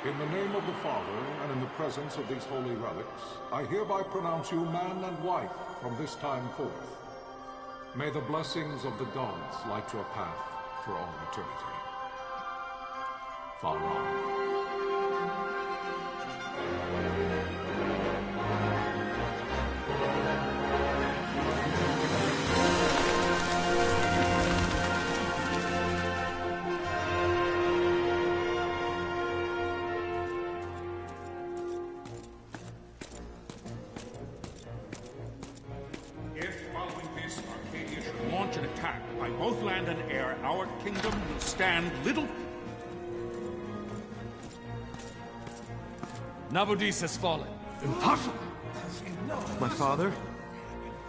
In the name of the Father, and in the presence of these holy relics, I hereby pronounce you man and wife from this time forth. May the blessings of the gods light your path for all eternity. Vaan. Both land and air, our kingdom will stand little... Nabudis has fallen. Impossible! My father?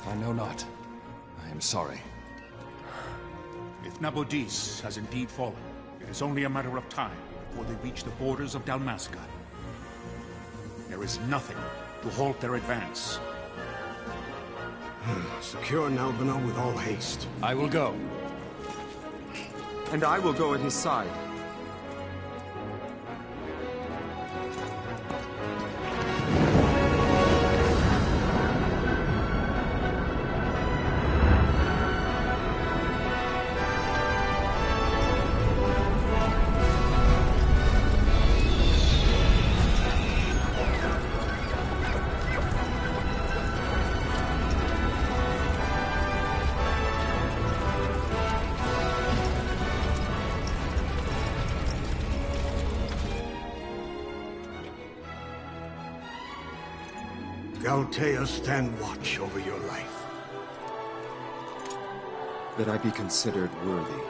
I know not. I am sorry. If Nabudis has indeed fallen, it is only a matter of time before they reach the borders of Dalmasca. There is nothing to halt their advance. Secure Nalbina with all haste. I will go. And I will go at his side. Galtea, stand watch over your life. That I be considered worthy.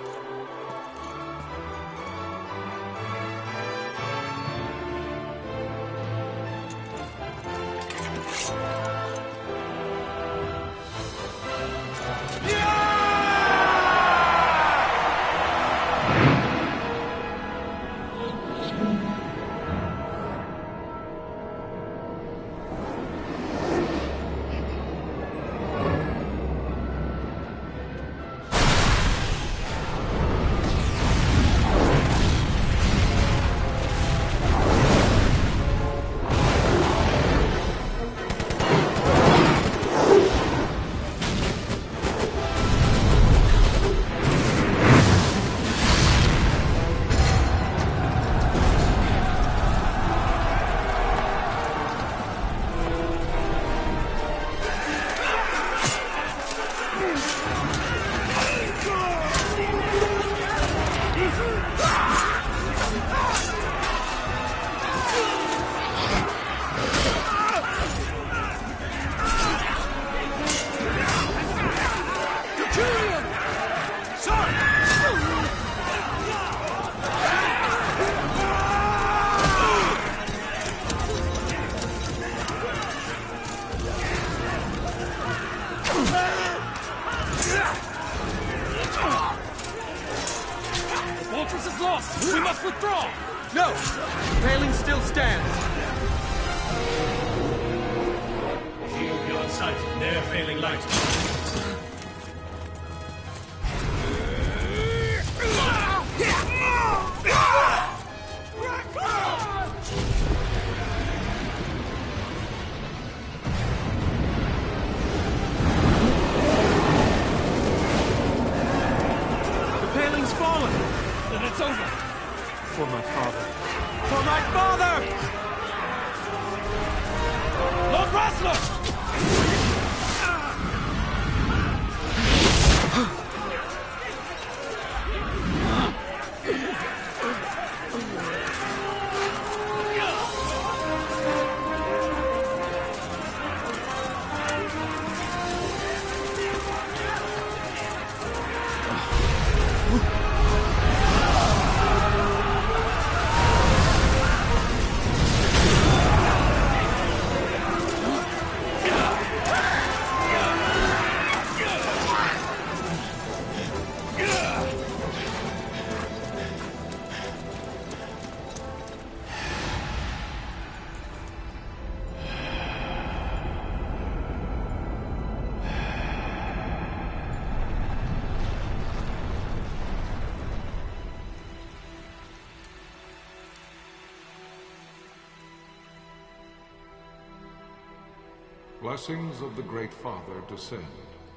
Blessings of the Great Father descend,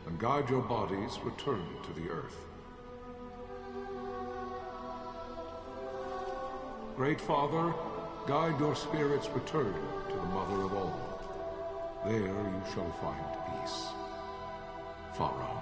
and guide your bodies return to the earth. Great Father, guide your spirits return to the Mother of all. There you shall find peace. Pharaoh.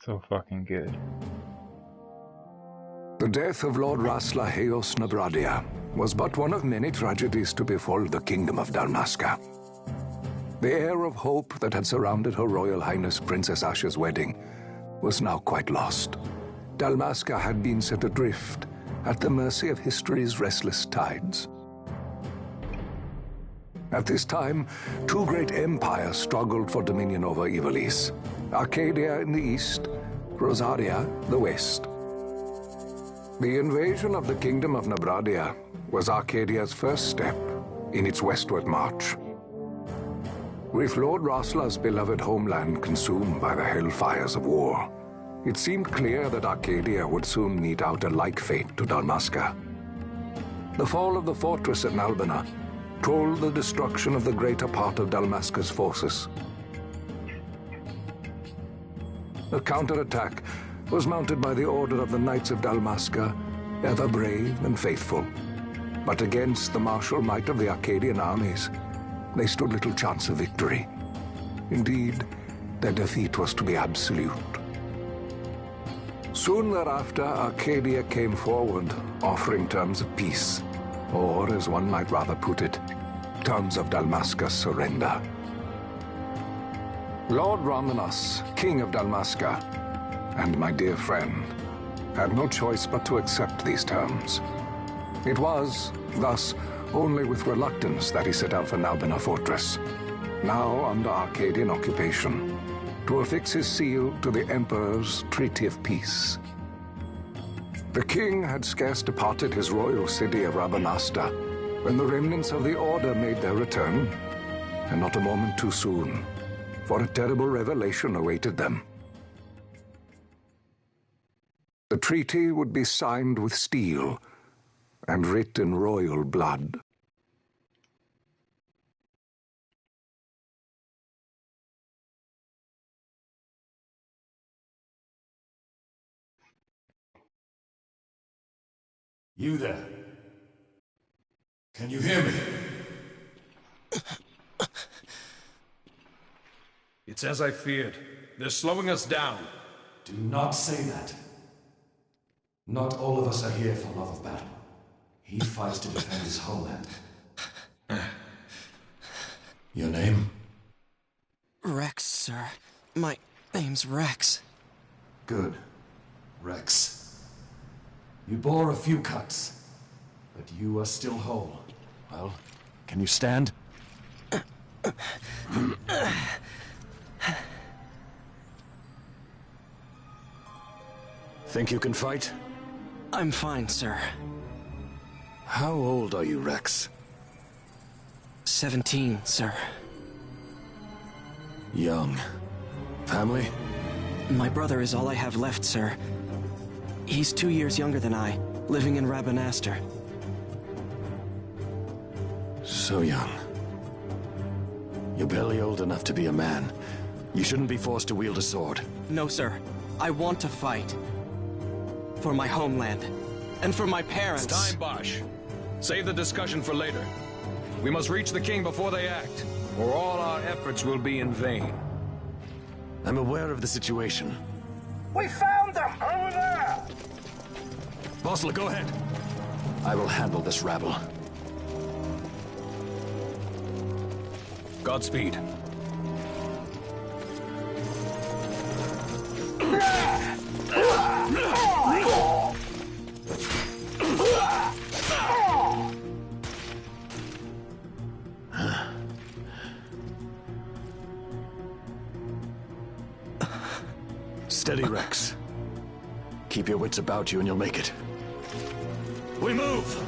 So fucking good. The death of Lord Rasla Heos Nabradia was but one of many tragedies to befall the Kingdom of Dalmasca. The air of hope that had surrounded Her Royal Highness Princess Asha's wedding was now quite lost. Dalmasca had been set adrift at the mercy of history's restless tides. At this time, two great empires struggled for dominion over Ivalice. Arcadia in the east, Rosaria the west. The invasion of the Kingdom of Nabradia was Arcadia's first step in its westward march. With Lord Rasla's beloved homeland consumed by the hellfires of war, it seemed clear that Arcadia would soon mete out a like fate to Dalmasca. The fall of the fortress at Nalbina told the destruction of the greater part of Dalmasca's forces. A counterattack was mounted by the order of the Knights of Dalmasca, ever brave and faithful. But against the martial might of the Arcadian armies, they stood little chance of victory. Indeed, their defeat was to be absolute. Soon thereafter, Arcadia came forward, offering terms of peace, or, as one might rather put it, terms of Dalmasca's surrender. Lord Ramanas, King of Dalmasca, and my dear friend, had no choice but to accept these terms. It was, thus, only with reluctance that he set out for Nalbina Fortress, now under Arcadian occupation, to affix his seal to the Emperor's Treaty of Peace. The king had scarce departed his royal city of Rabanasta when the remnants of the Order made their return, and not a moment too soon, for a terrible revelation awaited them. The treaty would be signed with steel and writ in royal blood. You there? Can you hear me? It's as I feared. They're slowing us down. Do not say that. Not all of us are here for love of battle. He fights to defend his homeland. Your name? Rex, sir. My name's Rex. Good. Rex. You bore a few cuts, but you are still whole. Well, can you stand? Think you can fight? I'm fine, sir. How old are you, Rex? 17, sir. Young. Family? My brother is all I have left, sir. He's 2 years younger than I, living in Rabanastre. So young. You're barely old enough to be a man. You shouldn't be forced to wield a sword. No, sir. I want to fight. For my homeland. And for my parents. It's time, Bosch. Save the discussion for later. We must reach the king before they act, or all our efforts will be in vain. I'm aware of the situation. We found them! Over there! Bossler, go ahead. I will handle this rabble. Godspeed. Steady, Rex. Keep your wits about you and you'll make it. We move!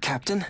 Captain?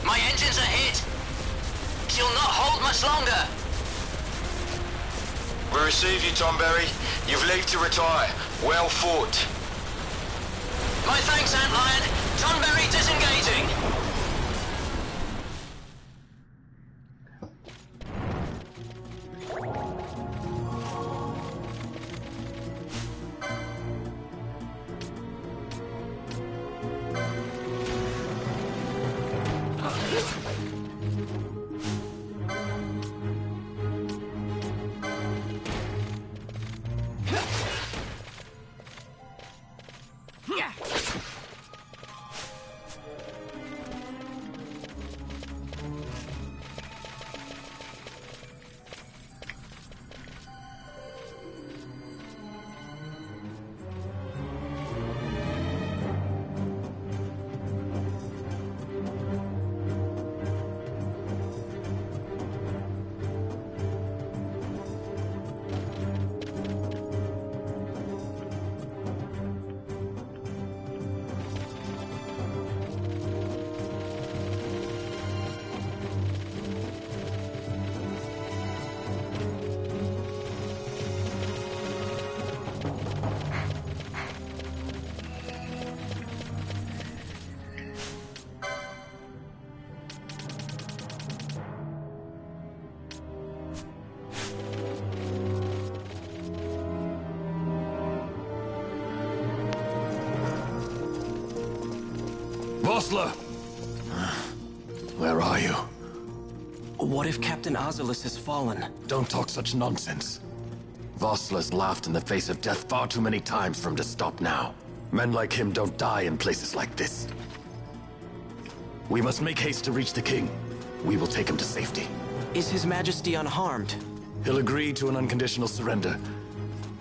My engines are hit. She'll not hold much longer. We receive you, Tomberry. You've leave to retire. Well fought. My thanks, Antlion. Tonberry disengaging. Vossler! Where are you? What if Captain Oculus has fallen? Don't talk such nonsense. Vossler's laughed in the face of death far too many times for him to stop now. Men like him don't die in places like this. We must make haste to reach the king. We will take him to safety. Is His Majesty unharmed? He'll agree to an unconditional surrender.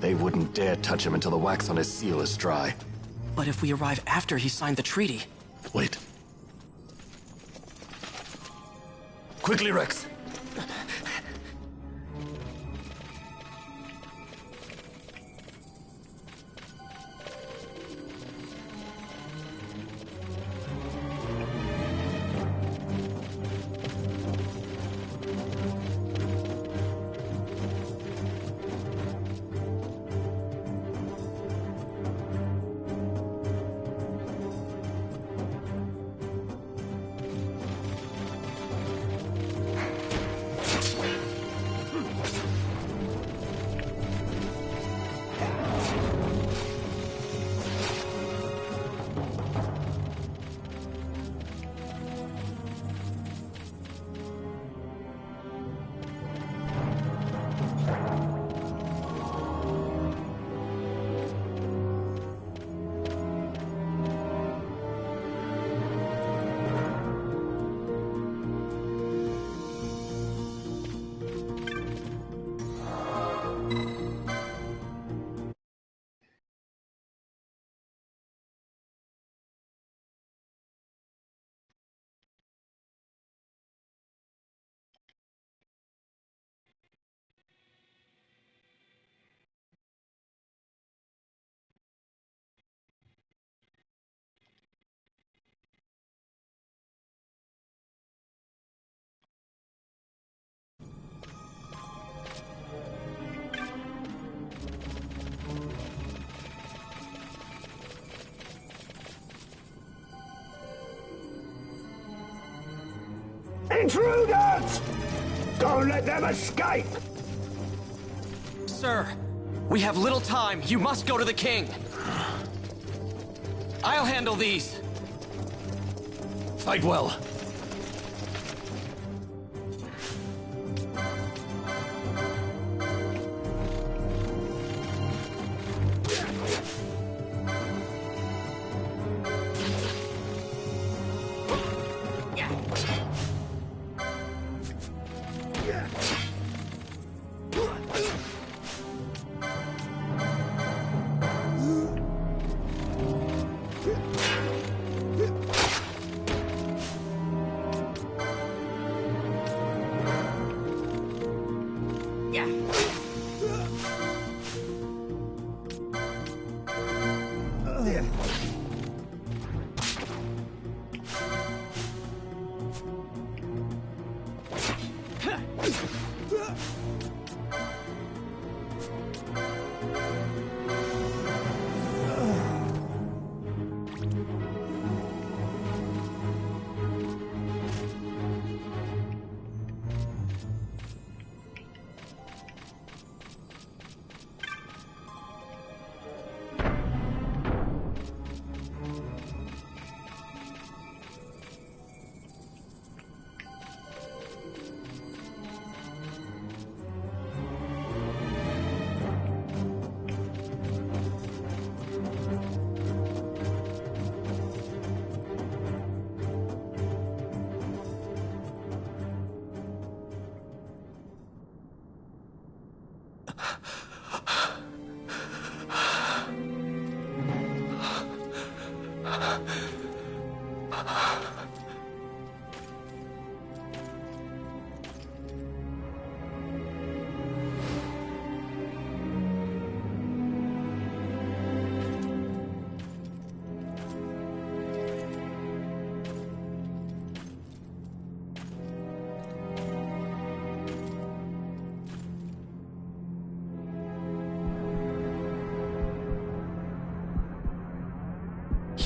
They wouldn't dare touch him until the wax on his seal is dry. But if we arrive after he signed the treaty... Wait. Quickly, Rex! Intruders! Don't let them escape! Sir, we have little time. You must go to the king. I'll handle these. Fight well.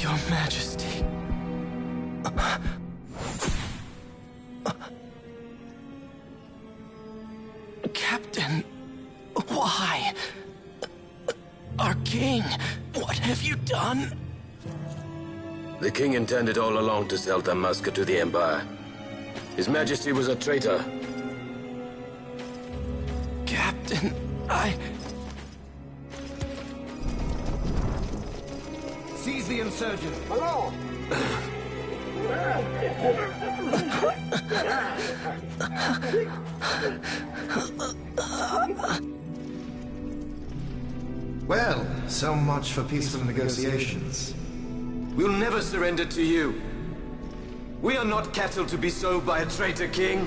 Your Majesty. Captain, why? Our king, what have you done? The king intended all along to sell Dalmasca to the Empire. His Majesty was a traitor. Captain, Seize the insurgent. Hello! Well, so much for peaceful negotiations. We'll never surrender to you. We are not cattle to be sold by a traitor king.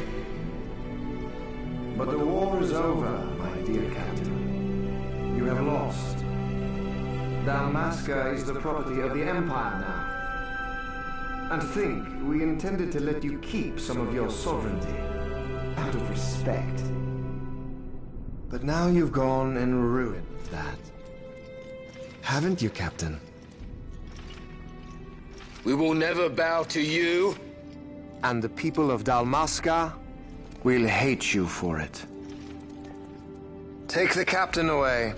But the war is over, my dear Captain. You have lost. Dalmasca is the property of the Empire now. And to think, we intended to let you keep some of your sovereignty, out of respect. But now you've gone and ruined that. Haven't you, Captain? We will never bow to you. And the people of Dalmasca will hate you for it. Take the captain away.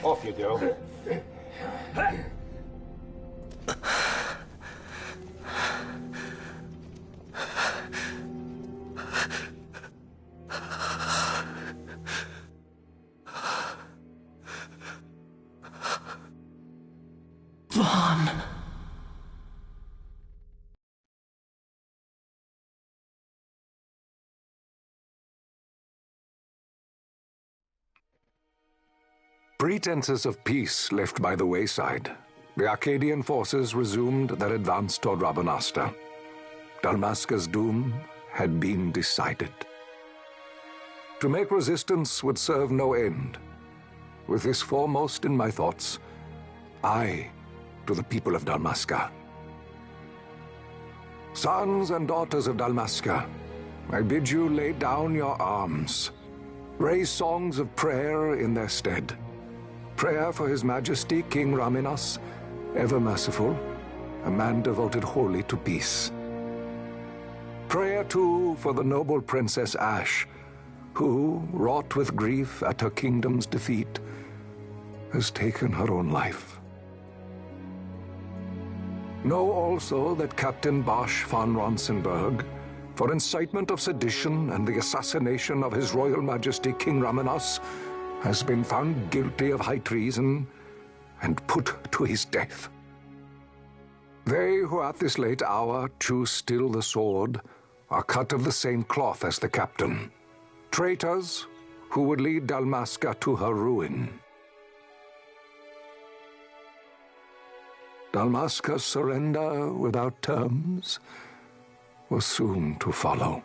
Off you go. Vaan. Pretenses of peace left by the wayside, the Arcadian forces resumed their advance toward Rabanasta. Dalmasca's doom had been decided. To make resistance would serve no end. With this foremost in my thoughts, I to the people of Dalmasca. Sons and daughters of Dalmasca, I bid you lay down your arms. Raise songs of prayer in their stead. Prayer for His Majesty King Raminas, ever merciful, a man devoted wholly to peace. Prayer, too, for the noble Princess Ash, who, wrought with grief at her kingdom's defeat, has taken her own life. Know also that Captain Bosch von Ronsenberg, for incitement of sedition and the assassination of His Royal Majesty King Raminas, has been found guilty of high treason and put to his death. They who at this late hour choose still the sword are cut of the same cloth as the captain, traitors who would lead Dalmasca to her ruin. Dalmasca's surrender without terms was soon to follow.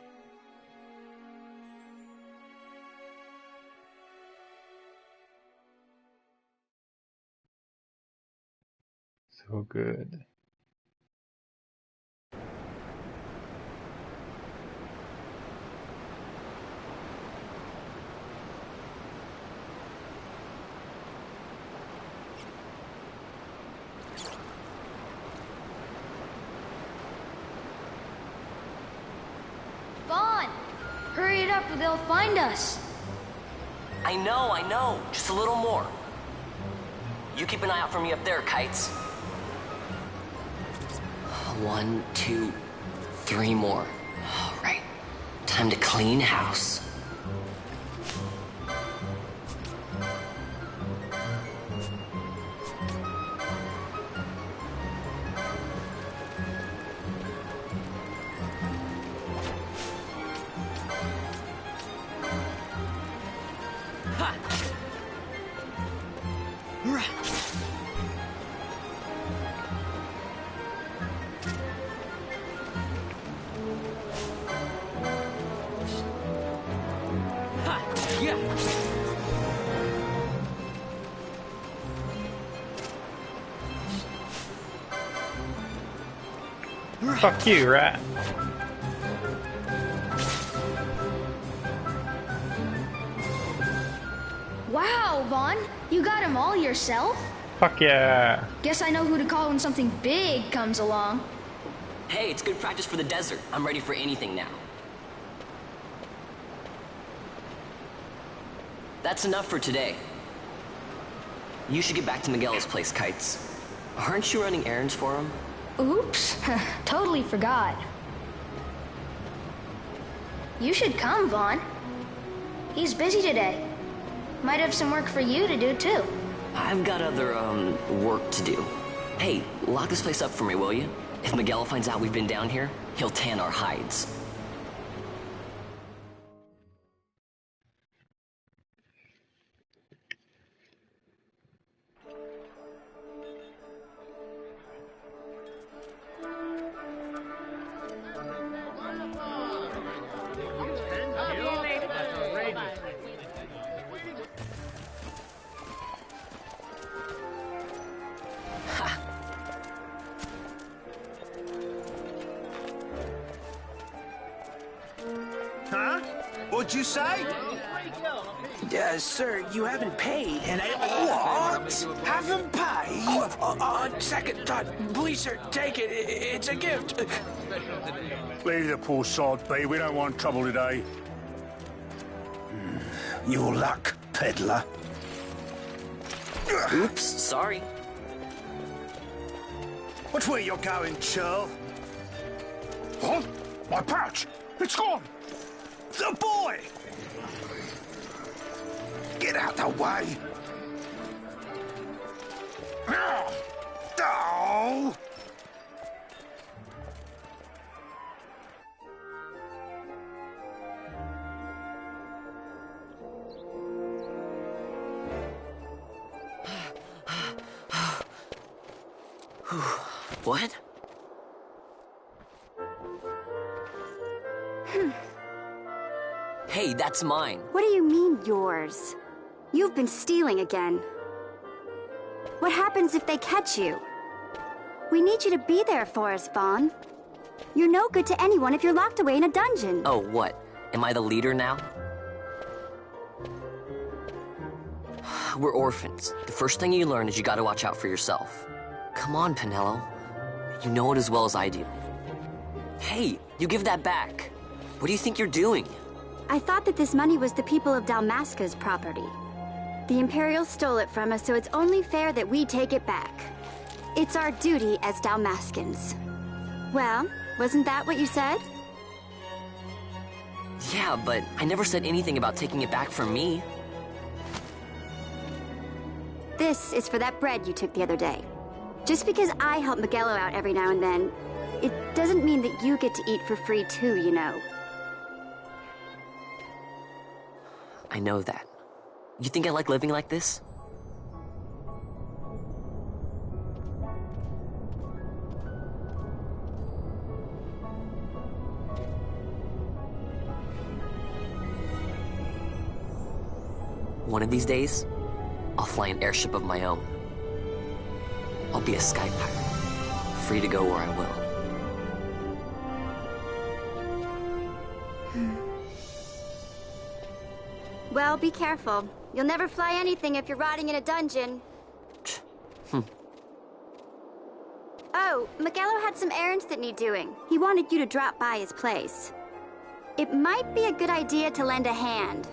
So good. Vaan! Hurry it up or they'll find us. I know. Just a little more. You keep an eye out for me up there, Kites. 1, 2, 3 more. All right. Time to clean house. Fuck you, rat. Wow, Vaan! You got them all yourself? Fuck yeah. Guess I know who to call when something big comes along. Hey, it's good practice for the desert. I'm ready for anything now. That's enough for today. You should get back to Miguel's place, Kites. Aren't you running errands for him? Oops, totally forgot. You should come, Vaan. He's busy today. Might have some work for you to do, too. I've got other, work to do. Hey, lock this place up for me, will you? If Miguel finds out we've been down here, he'll tan our hides. Huh? What'd you say? Sir, you haven't paid, and I... What? Haven't paid? On second thought, please, sir, take it. It's a gift. Leave the poor sod be. We don't want trouble today. Your luck, peddler. Oops, sorry. Watch where you're going, churl. What? My pouch! It's gone! The boy! Get out the way! Oh! What? Hey, that's mine. What do you mean, yours? You've been stealing again. What happens if they catch you? We need you to be there for us, Vaan. You're no good to anyone if you're locked away in a dungeon. Oh, what? Am I the leader now? We're orphans. The first thing you learn is you gotta watch out for yourself. Come on, Pinello. You know it as well as I do. Hey, you give that back. What do you think you're doing? I thought that this money was the people of Dalmasca's property. The Imperials stole it from us, so it's only fair that we take it back. It's our duty as Dalmascans. Well, wasn't that what you said? Yeah, but I never said anything about taking it back from me. This is for that bread you took the other day. Just because I help Miguelo out every now and then, it doesn't mean that you get to eat for free too, you know. I know that. You think I like living like this? One of these days, I'll fly an airship of my own. I'll be a sky pirate, free to go where I will. Well, be careful. You'll never fly anything if you're rotting in a dungeon. Oh, Miguelo had some errands that need doing. He wanted you to drop by his place. It might be a good idea to lend a hand.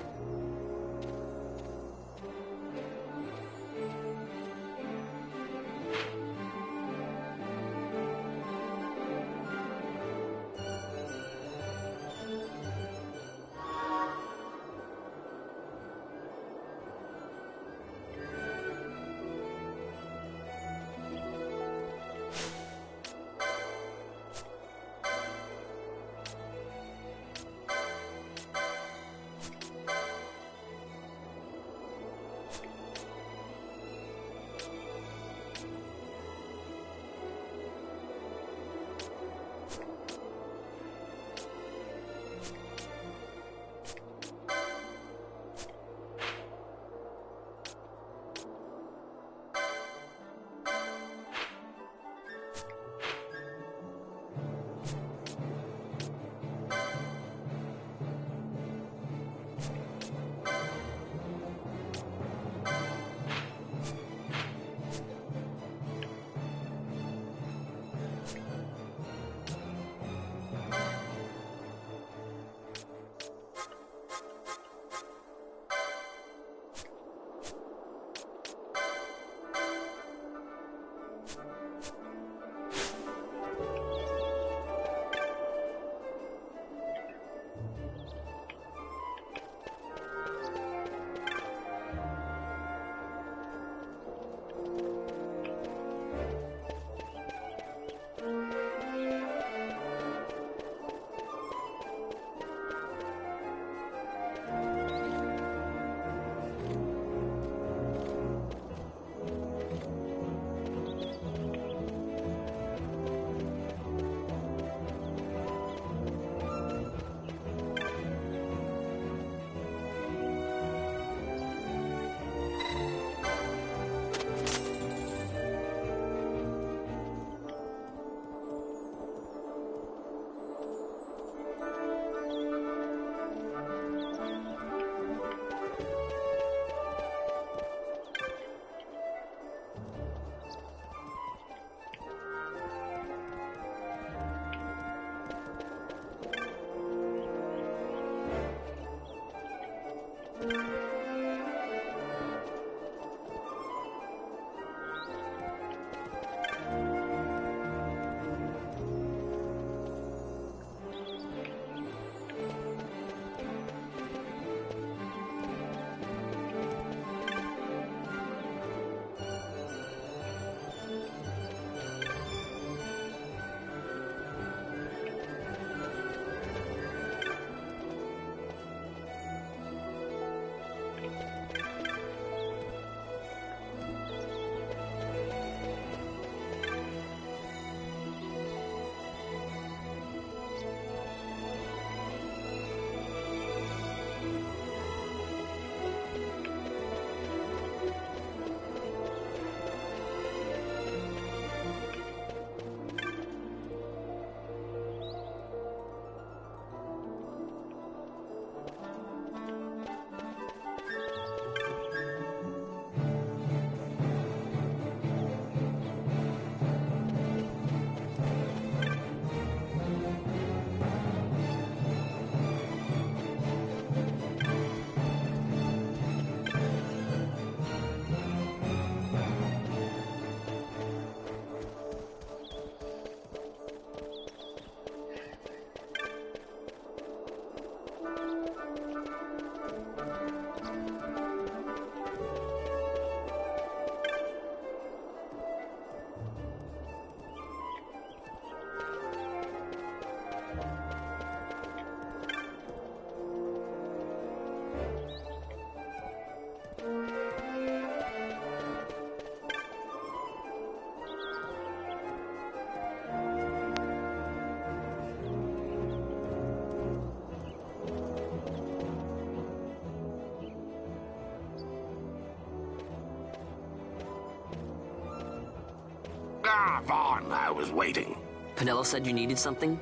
Ah, Vaan, I was waiting. Penelo said you needed something?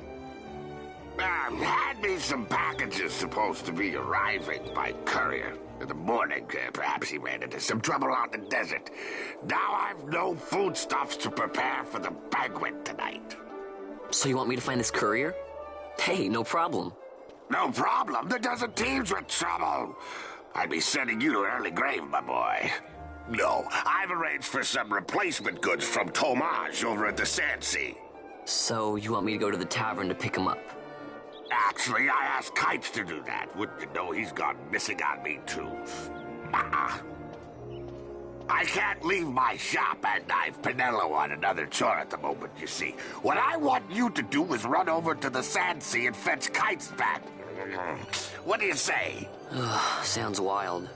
Had me some packages supposed to be arriving by courier. In the morning, perhaps he ran into some trouble out in the desert. Now I've no foodstuffs to prepare for the banquet tonight. So you want me to find this courier? Hey, no problem. No problem? The desert teems with trouble. I'd be sending you to an early grave, my boy. No, I've arranged for some replacement goods from Tomaj over at the Sand Sea. So you want me to go to the tavern to pick him up? Actually, I asked Kites to do that. Wouldn't you know he's gone missing on me, too? I can't leave my shop, and I've Penelo on another chore at the moment, you see. What I want you to do is run over to the Sand Sea and fetch Kites back. What do you say? Sounds wild.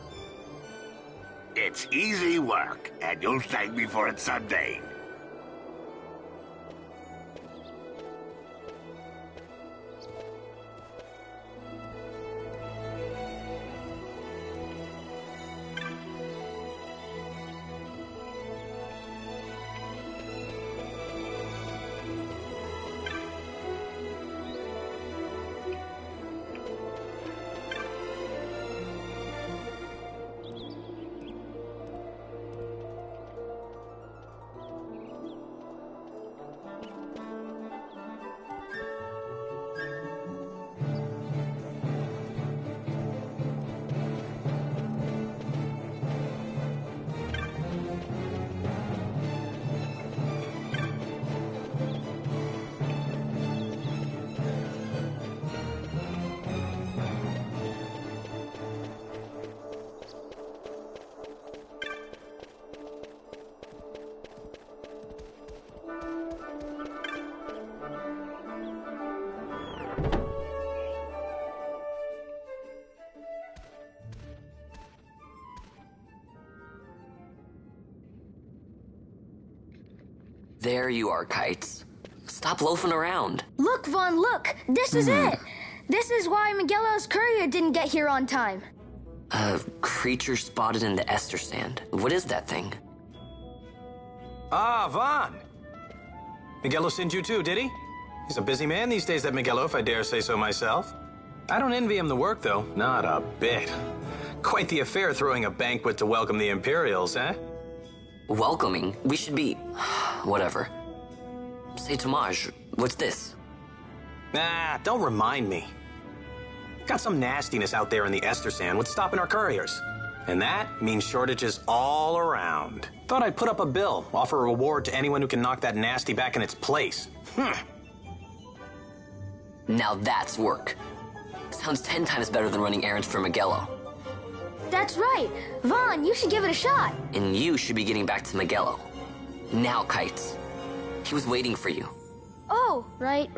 It's easy work, and you'll thank me for it someday. There you are, Kites. Stop loafing around. Look, Vaan, look! This is it! This is why Miguelo's courier didn't get here on time. A creature spotted in the Ester Sand. What is that thing? Ah, Vaan! Miguelo sent you too, did he? He's a busy man these days, that Miguelo, if I dare say so myself. I don't envy him the work, though. Not a bit. Quite the affair throwing a banquet to welcome the Imperials, eh? Welcoming? We should be... whatever. Say, Tomaj, what's this? Nah, don't remind me. Got some nastiness out there in the Ester Sand with stopping our couriers. And that means shortages all around. Thought I'd put up a bill, offer a reward to anyone who can knock that nasty back in its place. Now that's work. Sounds 10 times better than running errands for Magello. That's right. Vaan, you should give it a shot. And you should be getting back to Magello. Now, Kites. He was waiting for you. Oh, right.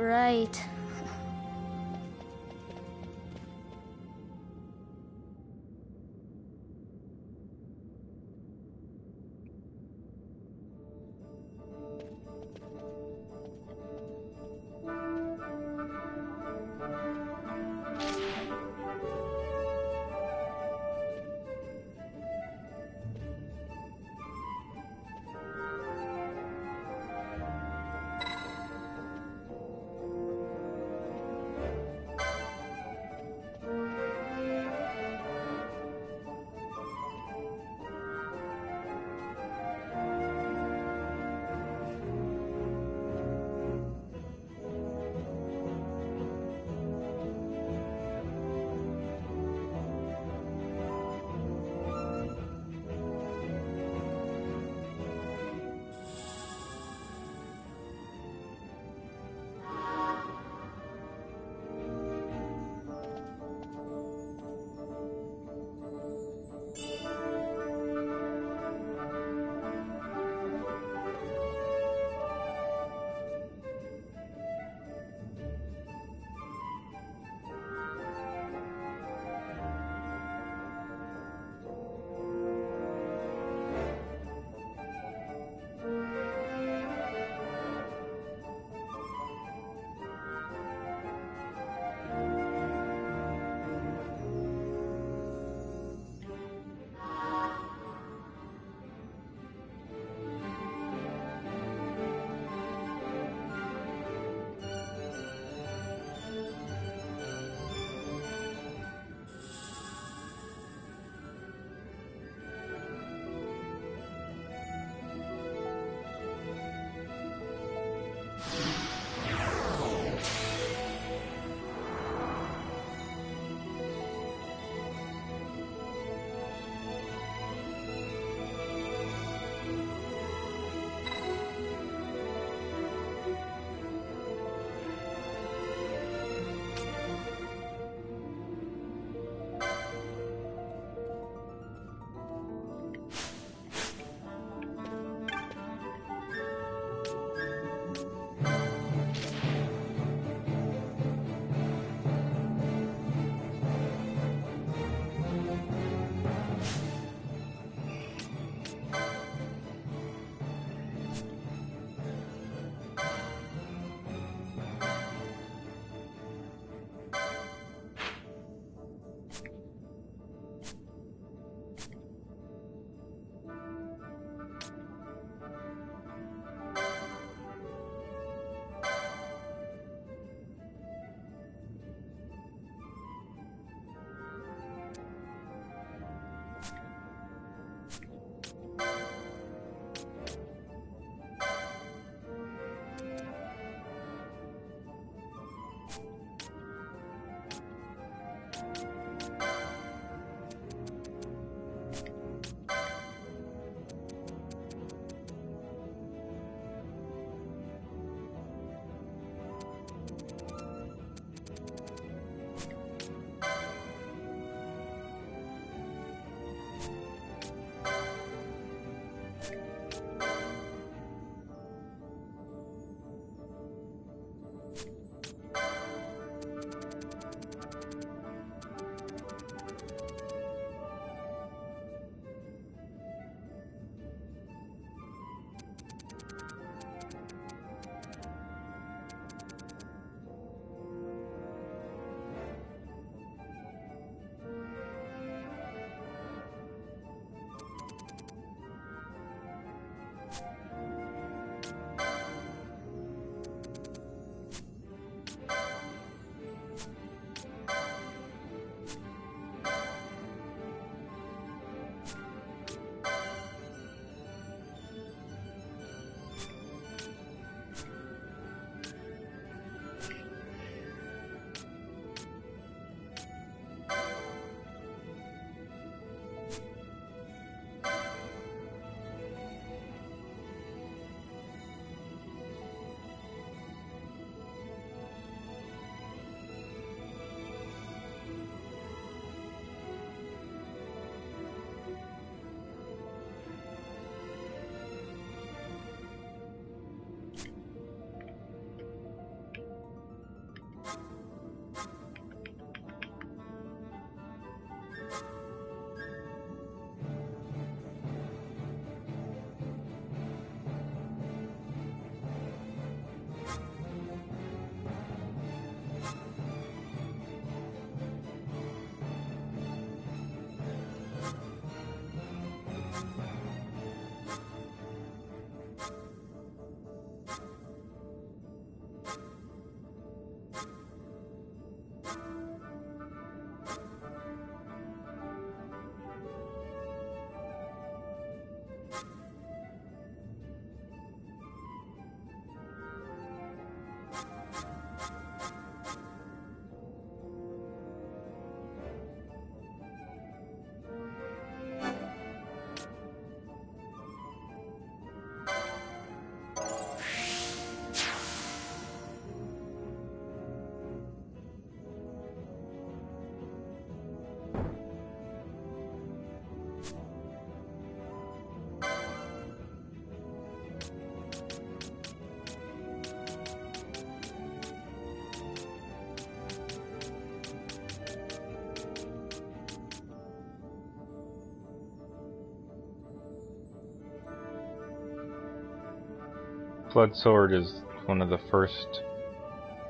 Flood Sword is one of the first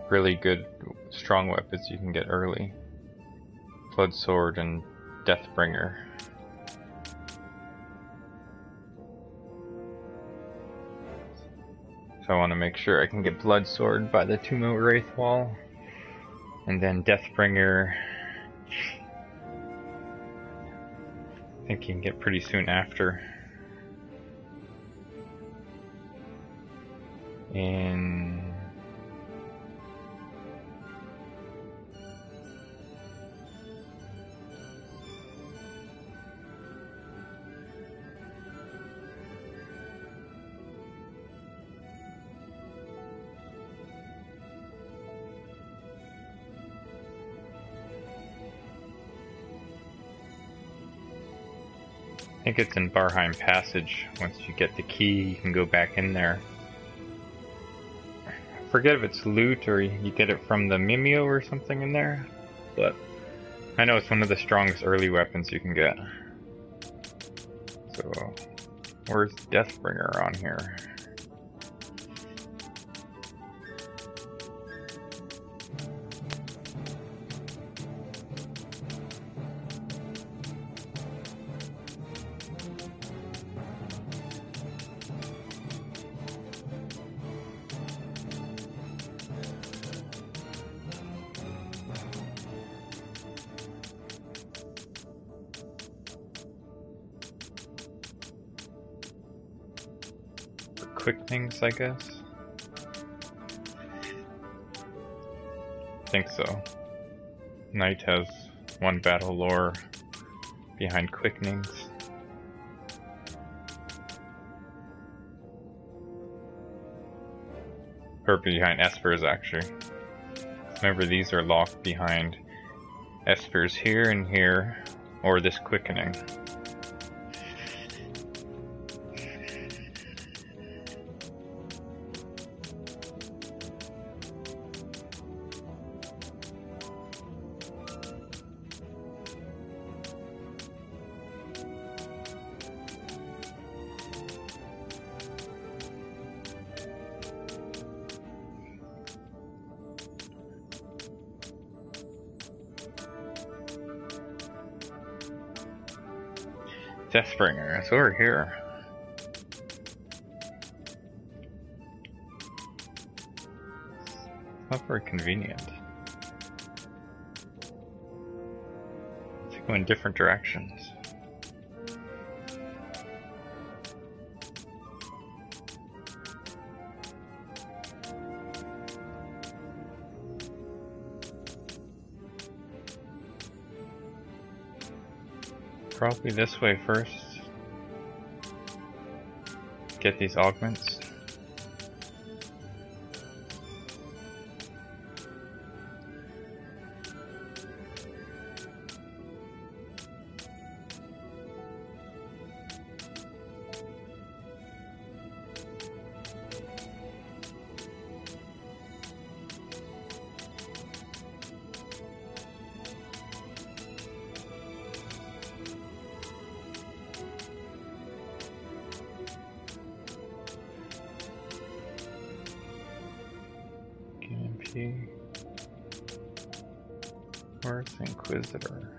really good strong weapons you can get early. Flood Sword and Deathbringer. So I want to make sure I can get Blood Sword by the Tomb of Wraith Wall. And then Deathbringer, I think you can get pretty soon after. In I think it's in Barheim Passage. Once you get the key, you can go back in there. I forget if it's loot or you get it from the Mimeo or something in there, but I know it's one of the strongest early weapons you can get. So, where's Deathbringer on here? Quickenings, I guess? I think so. Knight has one battle lore behind Quickenings. Or behind Espers, actually. Remember, these are locked behind Espers here and here, or this Quickening. Deathbringer, so we're here. Not very convenient. Let's go in different directions. Probably this way first. Get these augments. Where's Inquisitor?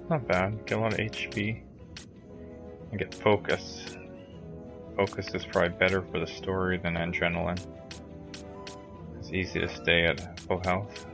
Not bad, get a lot of HP. And get focus. Focus is probably better for the story than adrenaline. It's easy to stay at full health.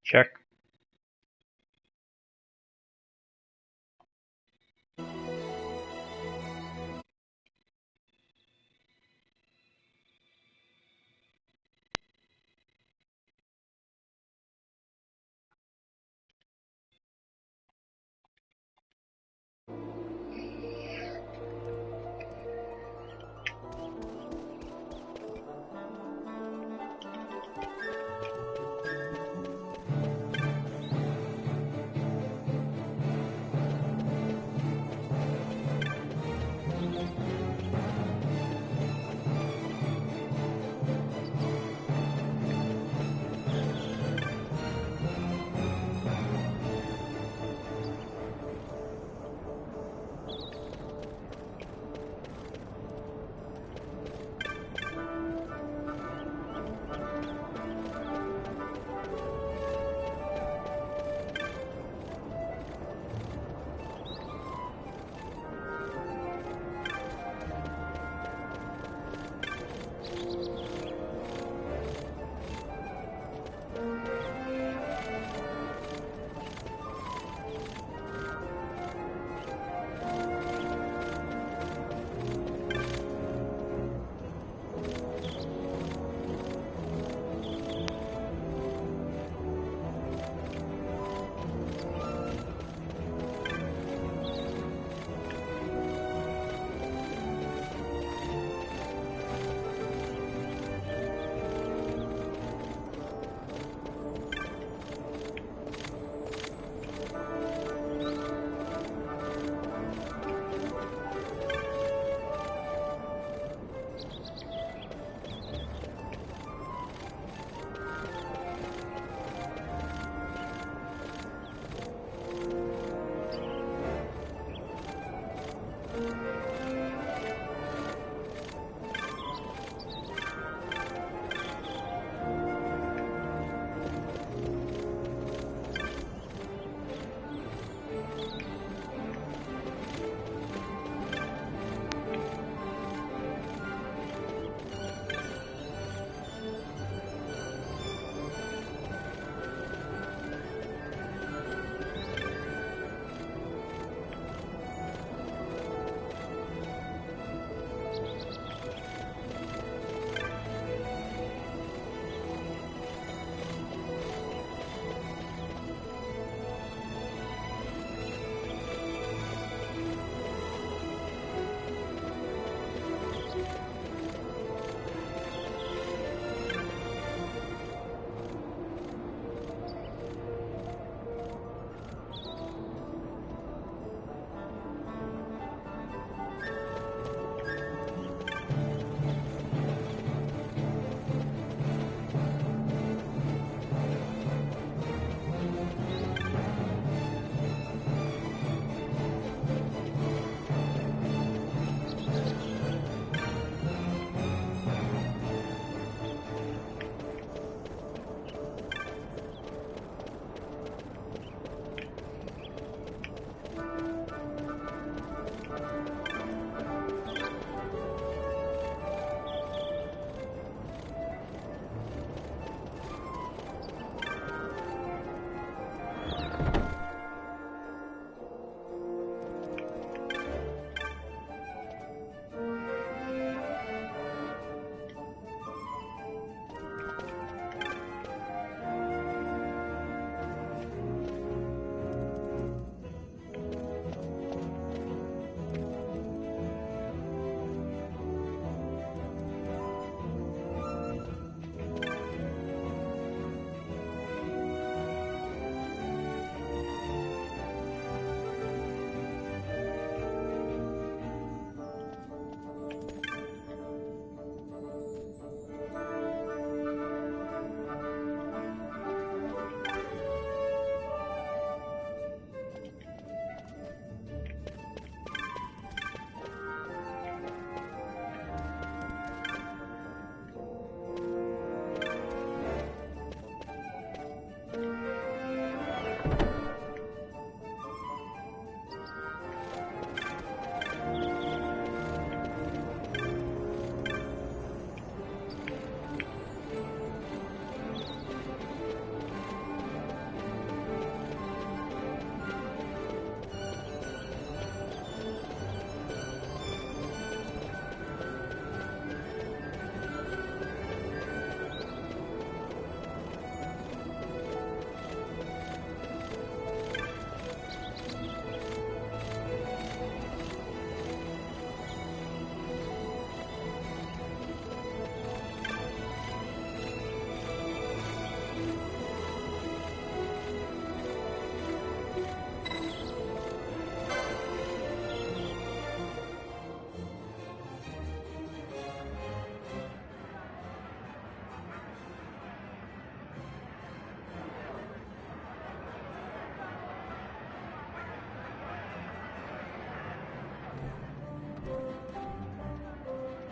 Check.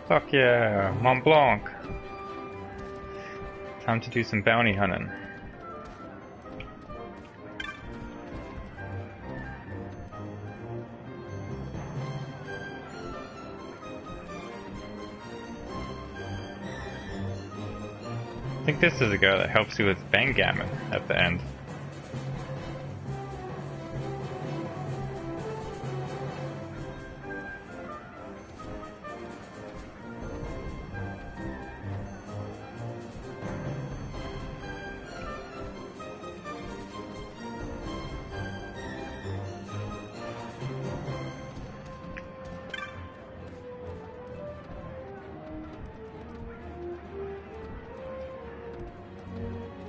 Fuck yeah, Mont Blanc. Time to do some bounty hunting. I think this is the guy that helps you with backgammon at the end.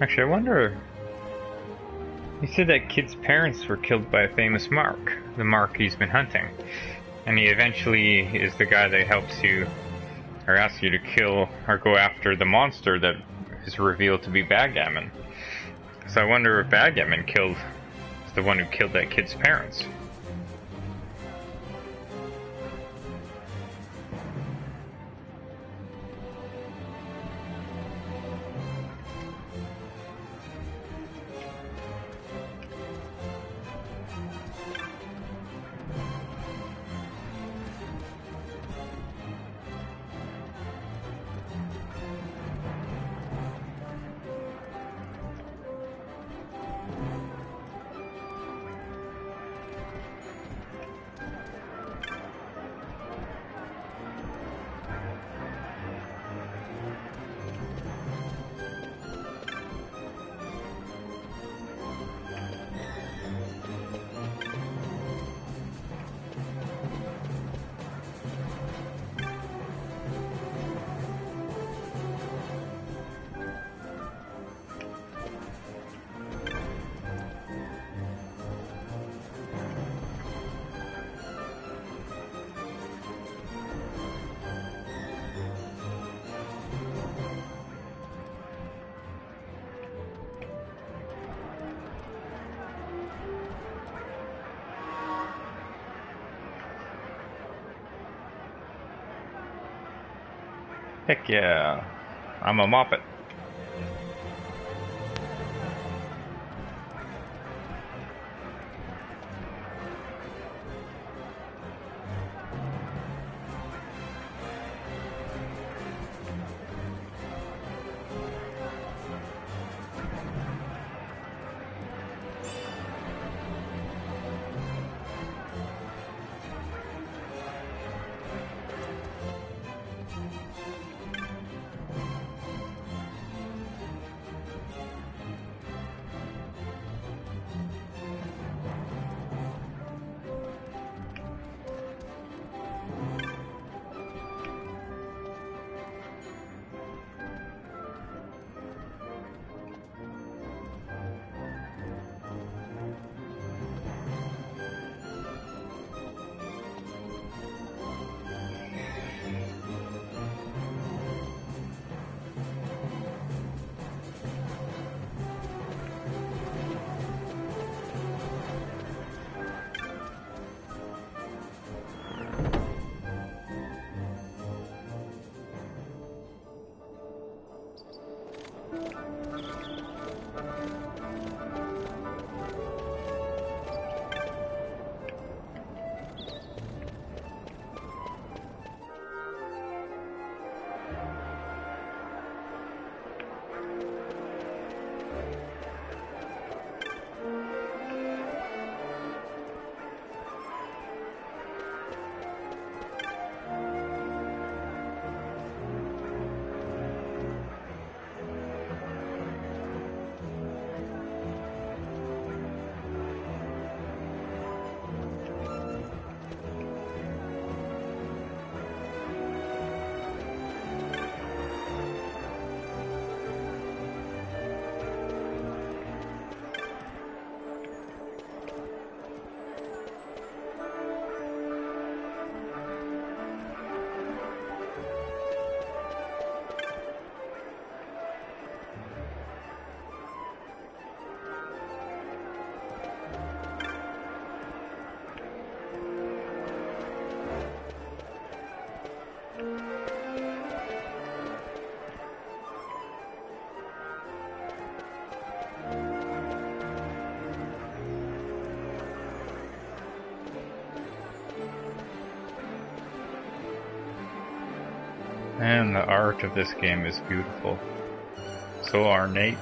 Actually, I wonder... He said that kid's parents were killed by a famous mark, the mark he's been hunting. And he eventually is the guy that helps you, or asks you to kill, or go after the monster that is revealed to be Backgammon. So I wonder if Backgammon is the one who killed that kid's parents. Heck yeah, I'm a moppet. And the art of this game is beautiful. So ornate.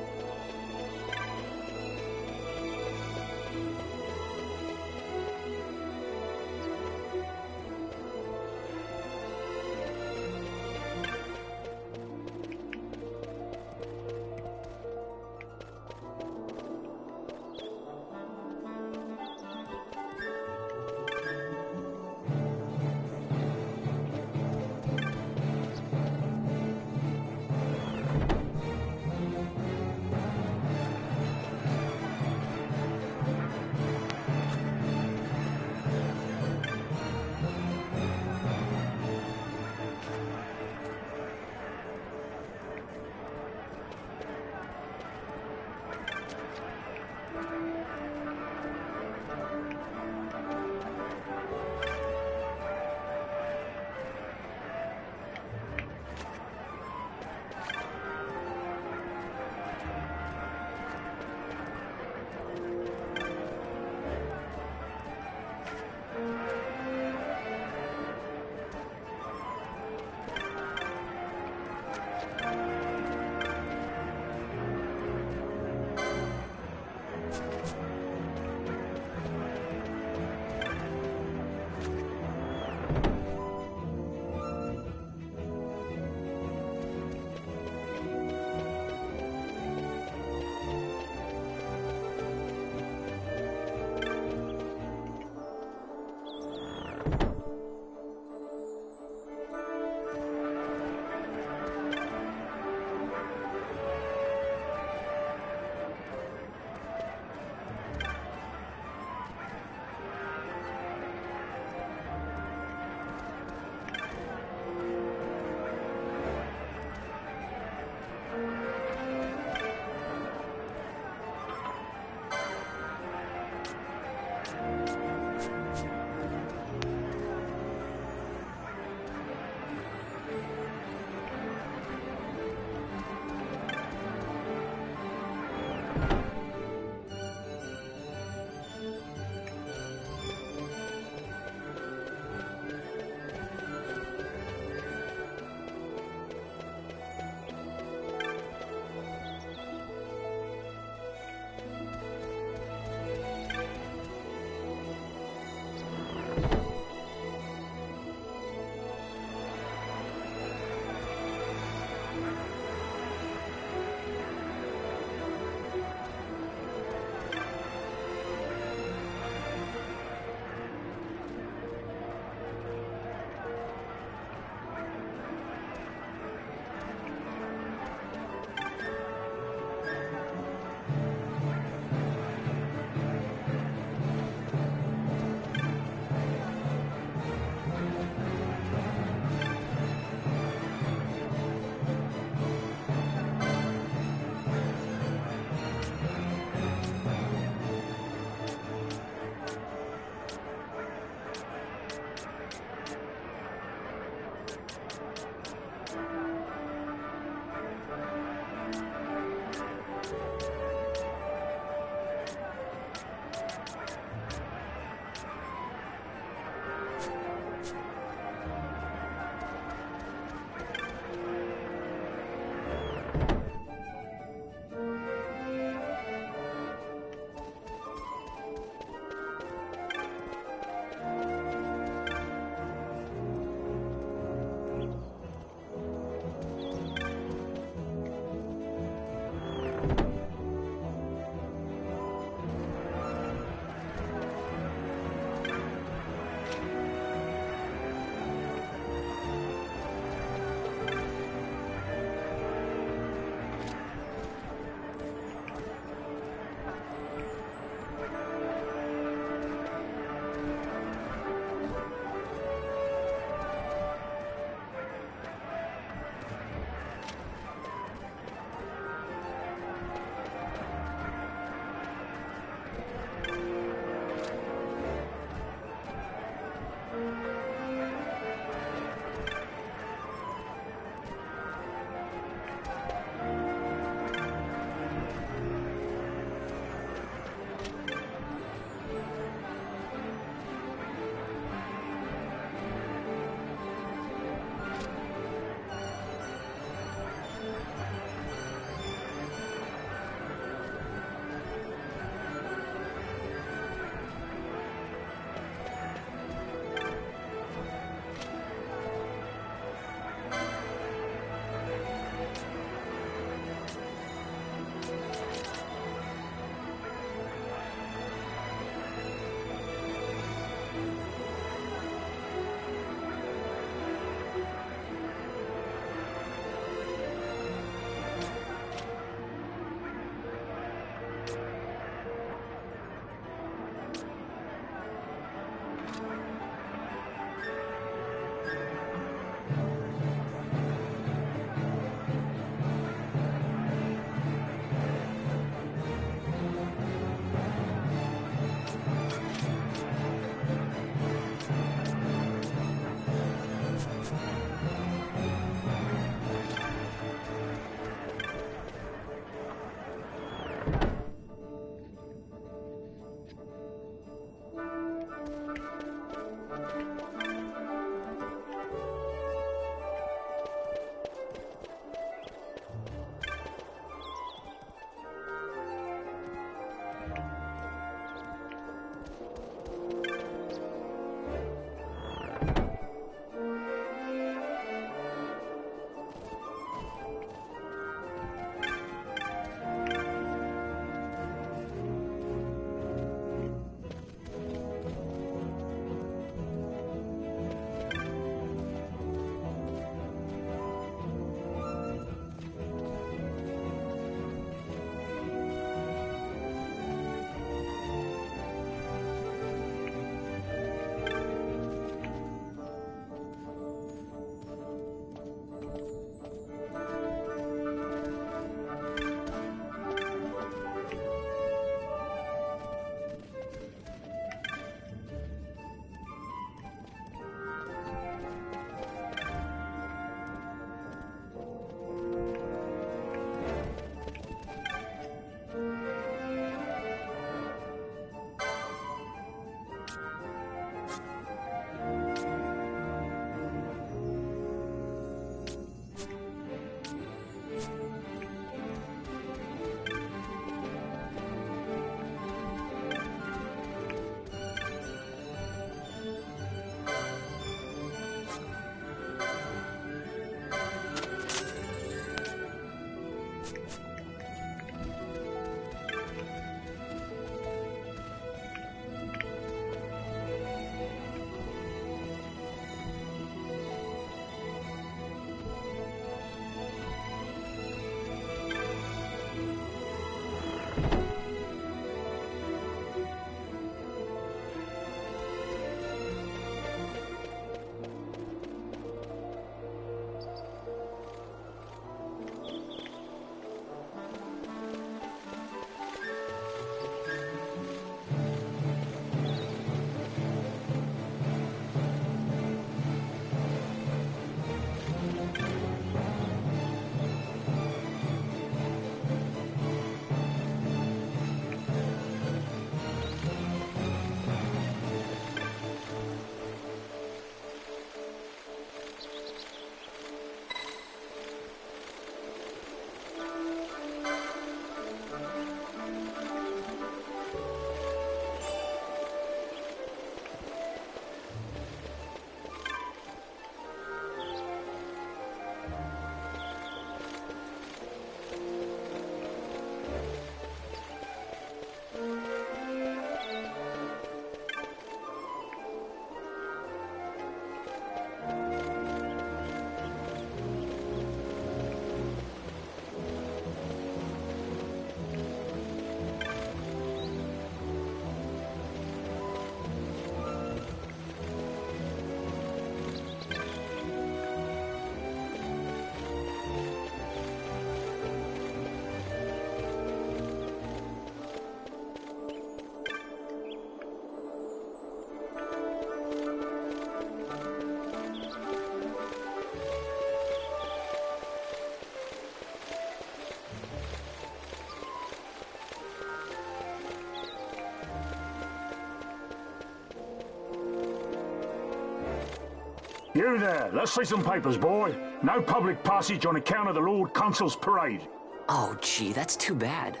You there, let's see some papers, boy. No public passage on account of the Lord Consul's parade. Oh, gee, that's too bad.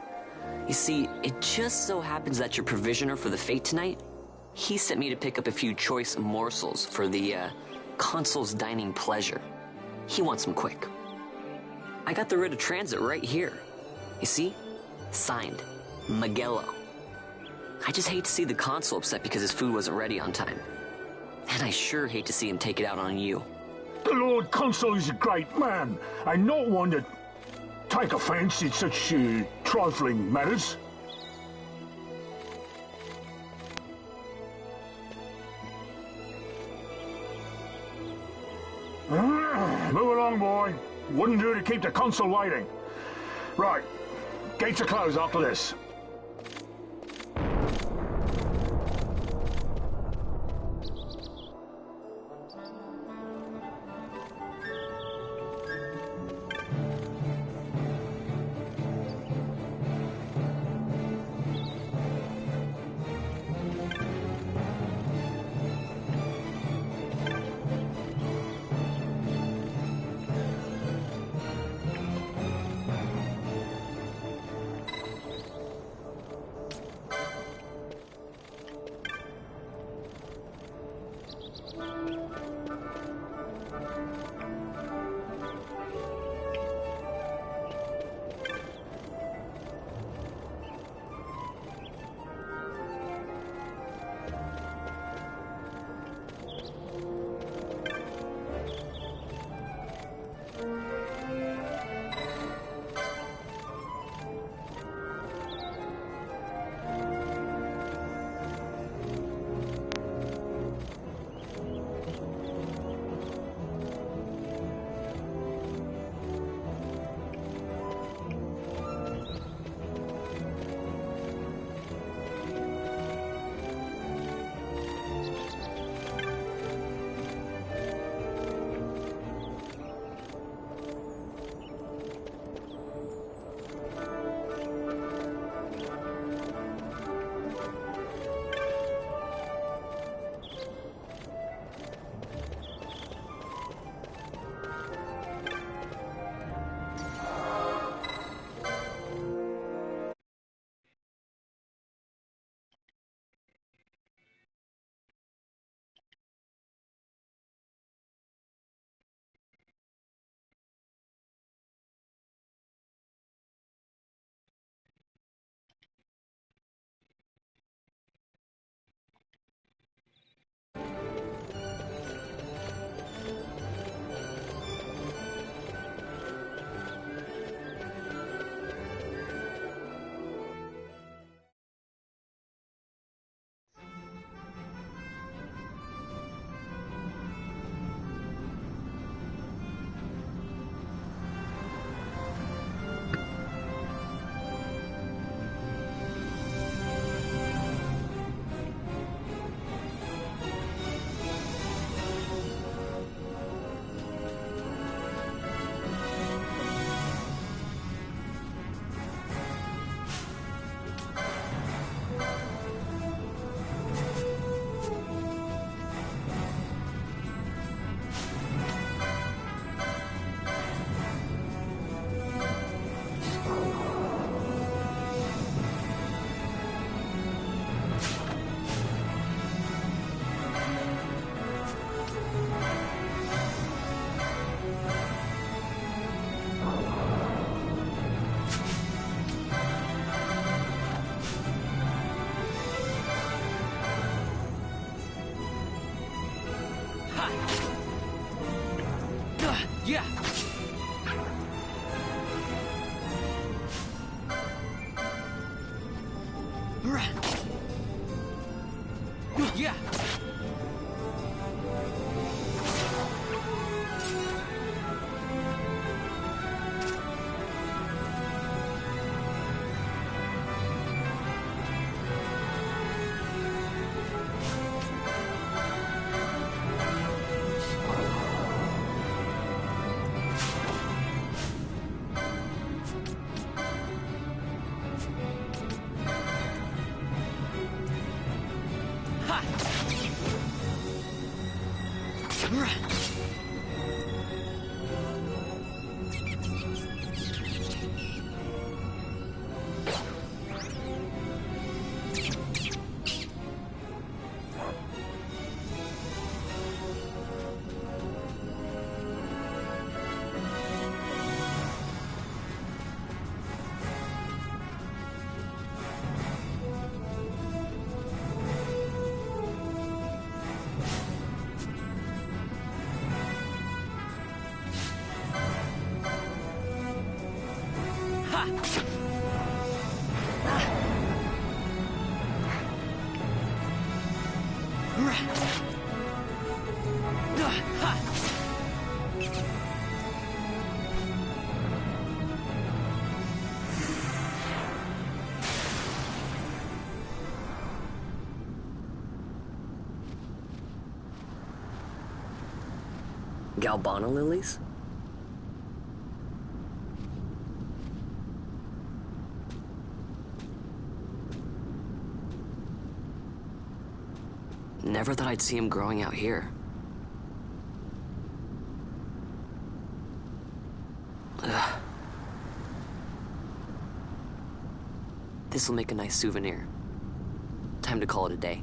You see, it just so happens that your provisioner for the fete tonight, he sent me to pick up a few choice morsels for the, Consul's dining pleasure. He wants them quick. I got the writ of transit right here. You see? Signed, Miguelo. I just hate to see the Consul upset because his food wasn't ready on time. And I sure hate to see him take it out on you. The Lord Consul is a great man, and not one to take offence in such trifling matters. Move along, boy. Wouldn't do to keep the Consul waiting. Right. Gates are closed after this. Yeah. Yeah. Ha! Galbana lilies? Never thought I'd see him growing out here. Ugh. This'll make a nice souvenir. Time to call it a day.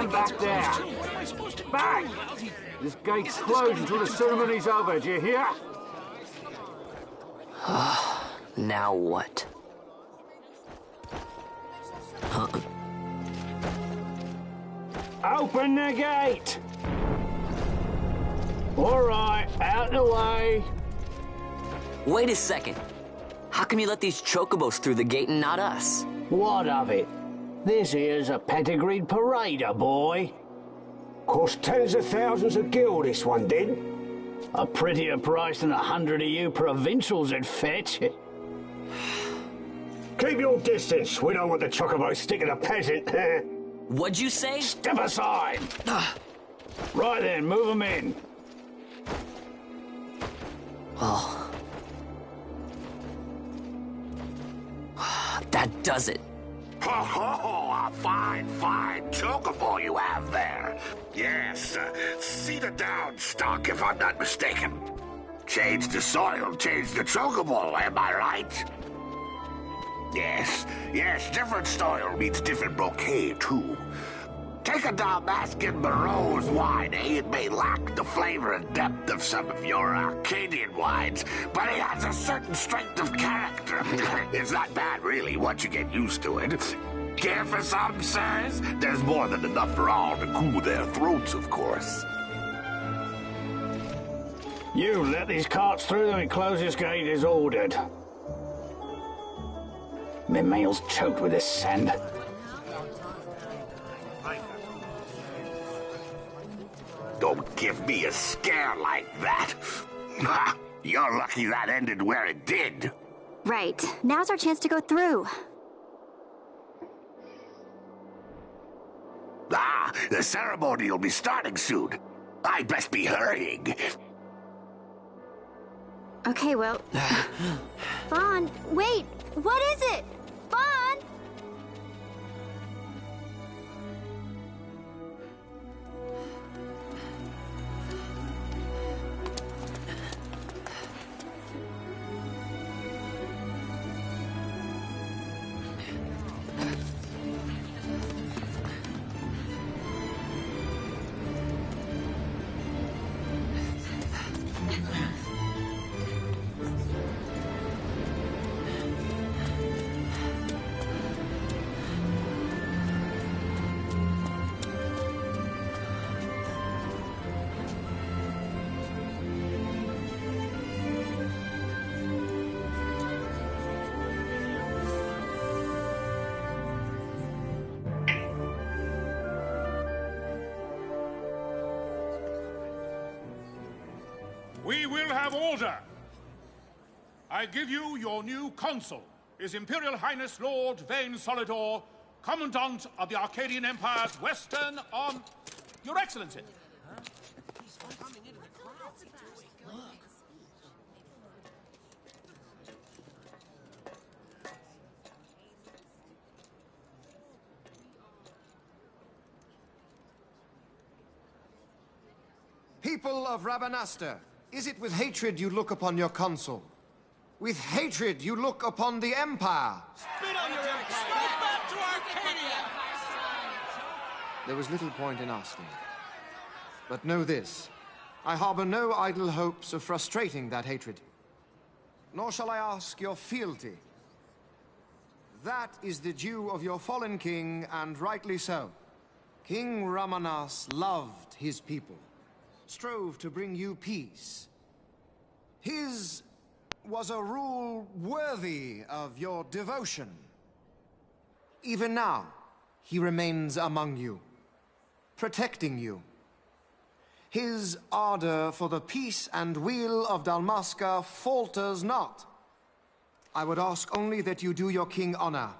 Stand back there. Back! This gate's closed until the ceremony's over, do you hear? Now what? Open the gate! All right, out the way. Wait a second. How come you let these chocobos through the gate and not us? What of it? This here's a pedigreed parader, boy. Cost tens of thousands of gil, this one did. A prettier price than 100 of you provincials would fetch. Keep your distance. We don't want the chocobos sticking a peasant. What'd you say? Step aside. Right then, move them in. Well, that does it. A fine chocobo you have there. Yes, cedar down stock, if I'm not mistaken. Change the soil, change the chocobo, am I right? Yes, different soil means different bouquet, too. Take a Dalmascan Barrow's wine, eh? It may lack the flavor and depth of some of your Arcadian wines, but it has a certain strength of character. It's not bad, really, once you get used to it. Care for some, sirs? There's more than enough for all to cool their throats, of course. You let these carts through and close this gate as ordered. My mail's choked with this sand. Don't give me a scare like that. You're lucky that ended where it did. Right. Now's our chance to go through. The ceremony will be starting soon. I'd best be hurrying. Okay, well... Vaan, wait! What is it? Vaan! We will have order. I give you your new consul, His Imperial Highness Lord Vaan Solidor, Commandant of the Arcadian Empire's Western Arm... Your Excellency. People of Rabanastre, is it with hatred you look upon your consul? With hatred you look upon the Empire? Spit on your empire! Go back to Arcadia! There was little point in asking. But know this, I harbor no idle hopes of frustrating that hatred. Nor shall I ask your fealty. That is the due of your fallen king, and rightly so. King Ramanas loved his people, strove to bring you peace. His was a rule worthy of your devotion. Even now, he remains among you, protecting you. His ardor for the peace and weal of Dalmasca falters not. I would ask only that you do your king honor.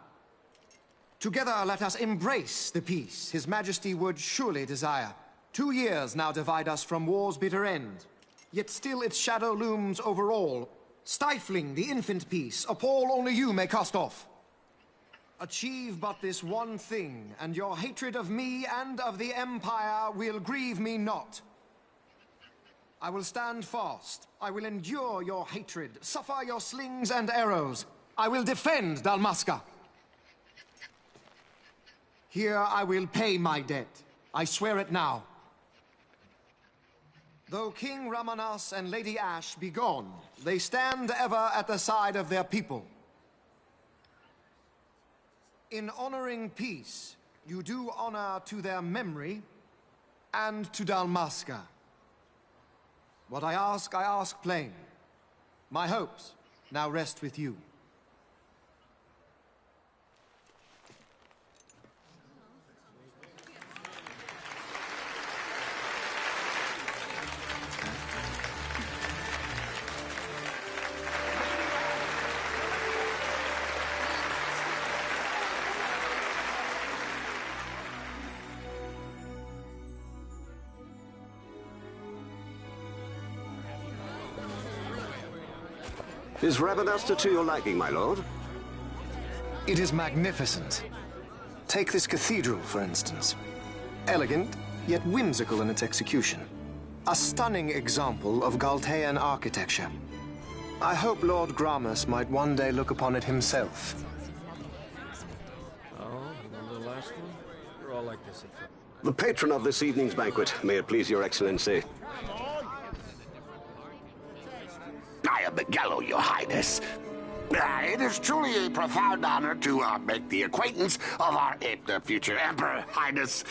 Together let us embrace the peace His Majesty would surely desire. 2 years now divide us from war's bitter end, yet still its shadow looms over all, stifling the infant peace a pall only you may cast off. Achieve but this one thing, and your hatred of me and of the Empire will grieve me not. I will stand fast. I will endure your hatred, suffer your slings and arrows. I will defend Dalmasca. Here I will pay my debt. I swear it now. Though King Ramanas and Lady Ash be gone, they stand ever at the side of their people. In honoring peace, you do honor to their memory and to Dalmasca. What I ask plain. My hopes now rest with you. Is Rabanasta to your liking, my lord? It is magnificent. Take this cathedral, for instance. Elegant, yet whimsical in its execution. A stunning example of Galtean architecture. I hope Lord Gramus might one day look upon it himself. Oh, remember the last one? We're all like this at first. The patron of this evening's banquet, may it please your excellency. I am Miguelo, your highness. It is truly a profound honor to make the acquaintance of our future emperor, highness.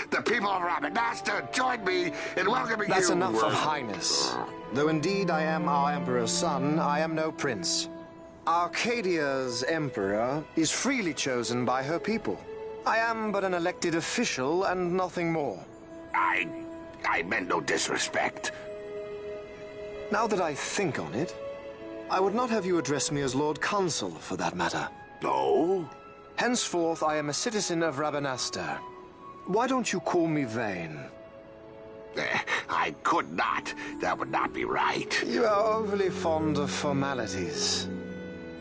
The people of Rabanasta join me in welcoming you. That's enough of highness. Though indeed I am our emperor's son, I am no prince. Arcadia's emperor is freely chosen by her people. I am but an elected official and nothing more. I meant no disrespect. Now that I think on it, I would not have you address me as Lord Consul, for that matter. No? Henceforth, I am a citizen of Rabanasta. Why don't you call me Vaan? I could not. That would not be right. You are overly fond of formalities.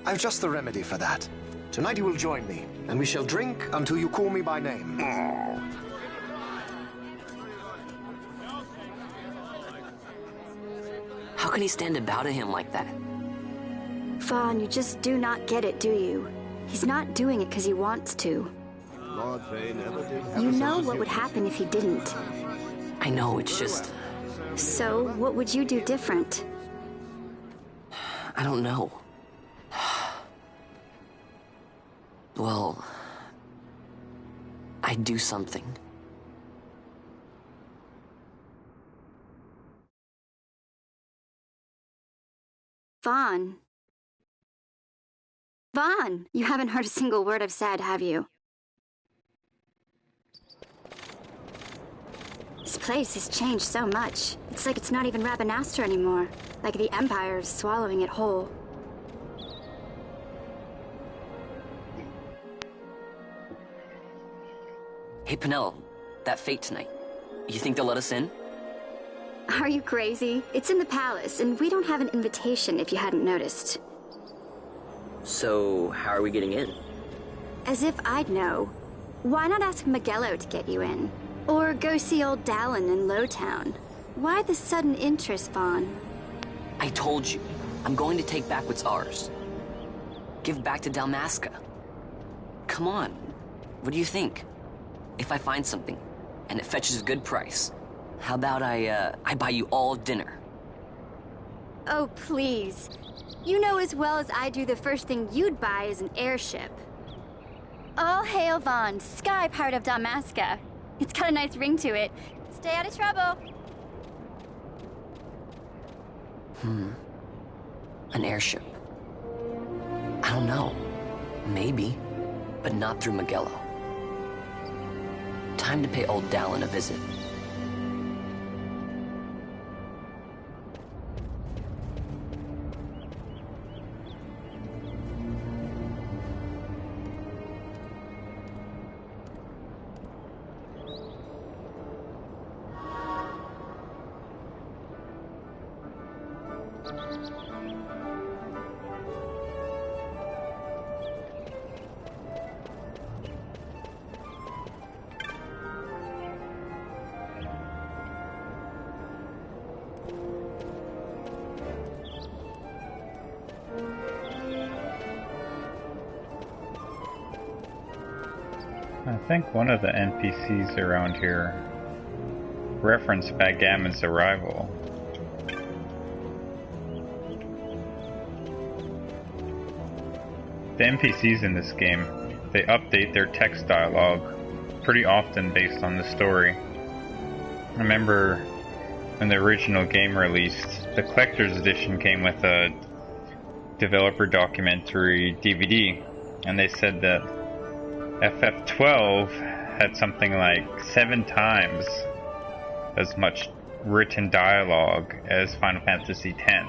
I've just the remedy for that. Tonight you will join me, and we shall drink until you call me by name. Oh. How can he stand about to him like that? Vaan, you just do not get it, do you? He's not doing it because he wants to. Lord Vaan never did. You know what would happen if he didn't. I know, it's just... So, what would you do different? I don't know. Well... I'd do something. Vaan. Vaan, you haven't heard a single word I've said, have you? This place has changed so much. It's like it's not even Rabanasta anymore. Like the Empire is swallowing it whole. Hey, Penelo, that fete tonight. You think they'll let us in? Are you crazy? It's in the palace, and we don't have an invitation if you hadn't noticed. So, how are we getting in? As if I'd know. Why not ask Miguelo to get you in? Or go see old Dallin in Lowtown? Why the sudden interest, Vaan? I told you, I'm going to take back what's ours. Give back to Dalmasca. Come on, what do you think? If I find something, and it fetches a good price, how about I buy you all dinner? Oh, please. You know as well as I do the first thing you'd buy is an airship. All hail Vaan, sky part of Dalmasca. It's got a nice ring to it. Stay out of trouble. An airship. I don't know. Maybe, but not through Miguelo. Time to pay old Dallin a visit. think one of the NPCs around here referenced Backgammon's arrival. The NPCs in this game, they update their text dialogue pretty often based on the story. I remember when the original game released, the collector's edition came with a developer documentary DVD, and they said that FF12 had something like 7 times as much written dialogue as Final Fantasy X.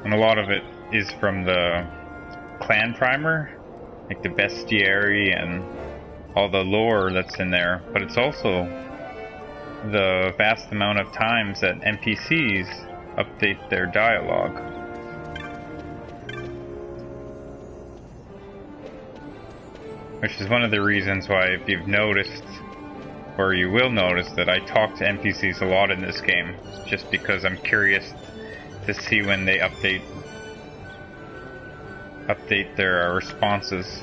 And a lot of it is from the clan primer, like the bestiary and all the lore that's in there, but it's also the vast amount of times that NPCs update their dialogue. Which is one of the reasons why, if you've noticed, or you will notice, that I talk to NPCs a lot in this game, just because I'm curious to see when they update their responses.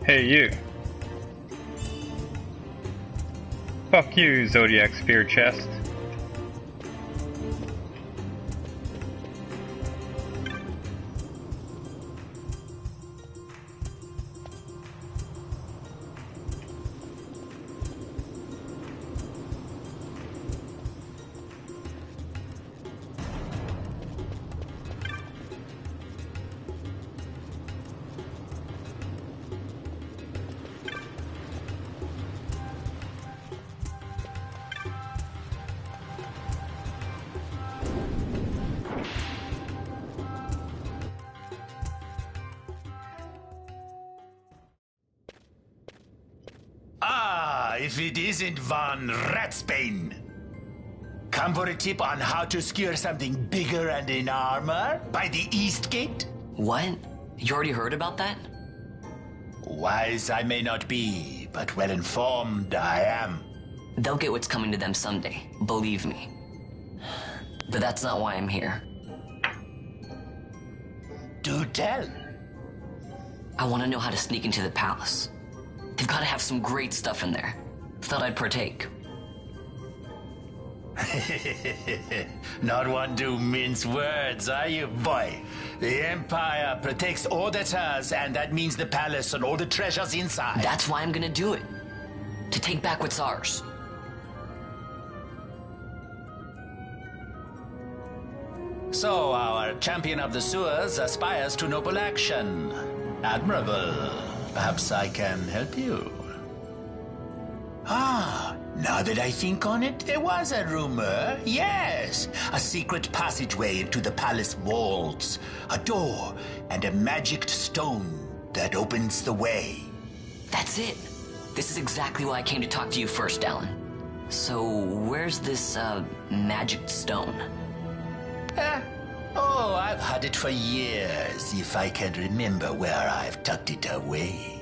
Hey, you. Fuck you, Zodiac Spear Chest. If it isn't Vaan Ratsbane. Come for a tip on how to secure something bigger and in armor by the East Gate? What? You already heard about that? Wise I may not be, but well informed I am. They'll get what's coming to them someday, believe me. But that's not why I'm here. Do tell. I want to know how to sneak into the palace. They've got to have some great stuff in there. Thought I'd partake. Not one to mince words, are you, boy? The Empire protects all that's hers, and that means the palace and all the treasures inside. That's why I'm gonna do it. To take back what's ours. So, our champion of the sewers aspires to noble action. Admirable. Perhaps I can help you. Ah, now that I think on it, there was a rumor. Yes, a secret passageway into the palace walls. A door and a magic stone that opens the way. That's it. This is exactly why I came to talk to you first, Alan. So, where's this, magic stone? Oh, I've had it for years, if I can remember where I've tucked it away.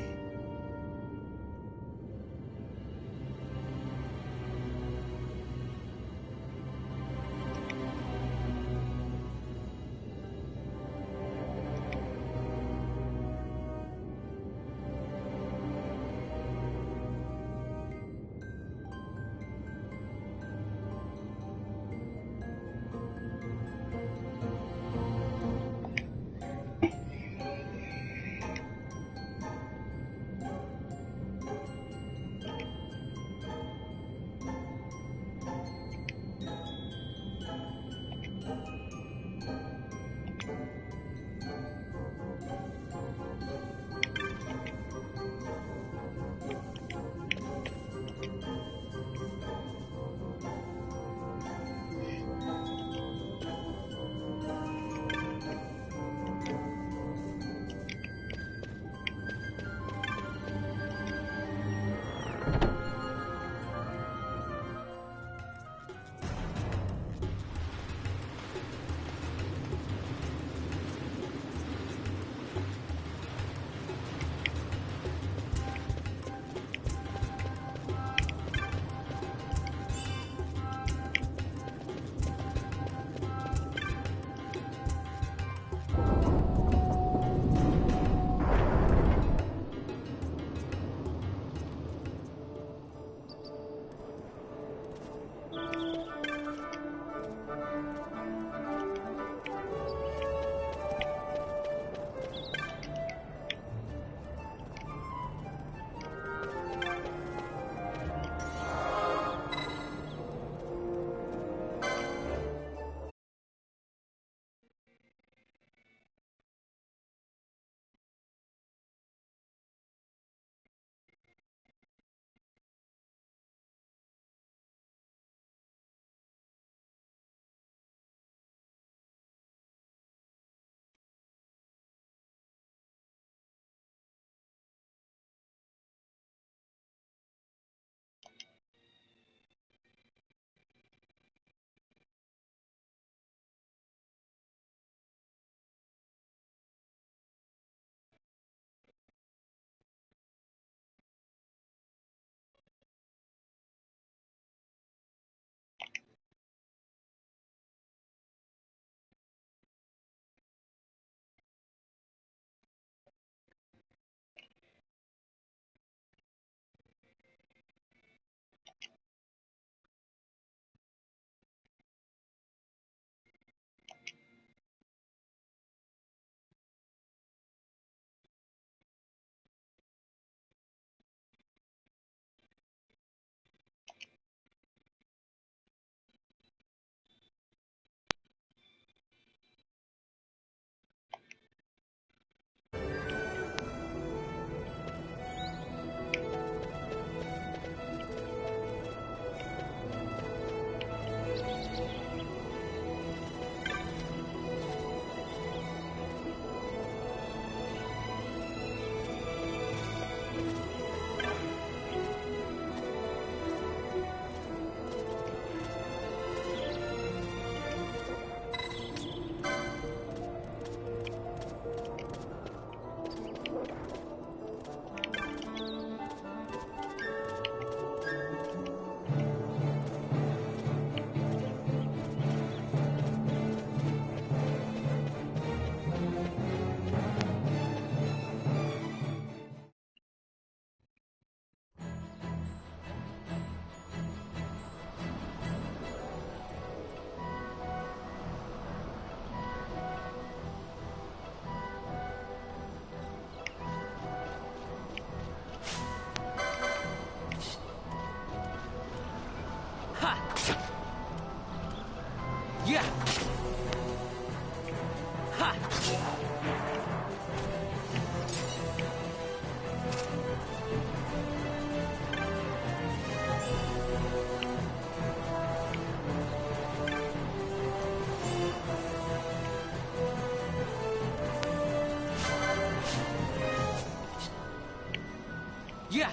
Yeah.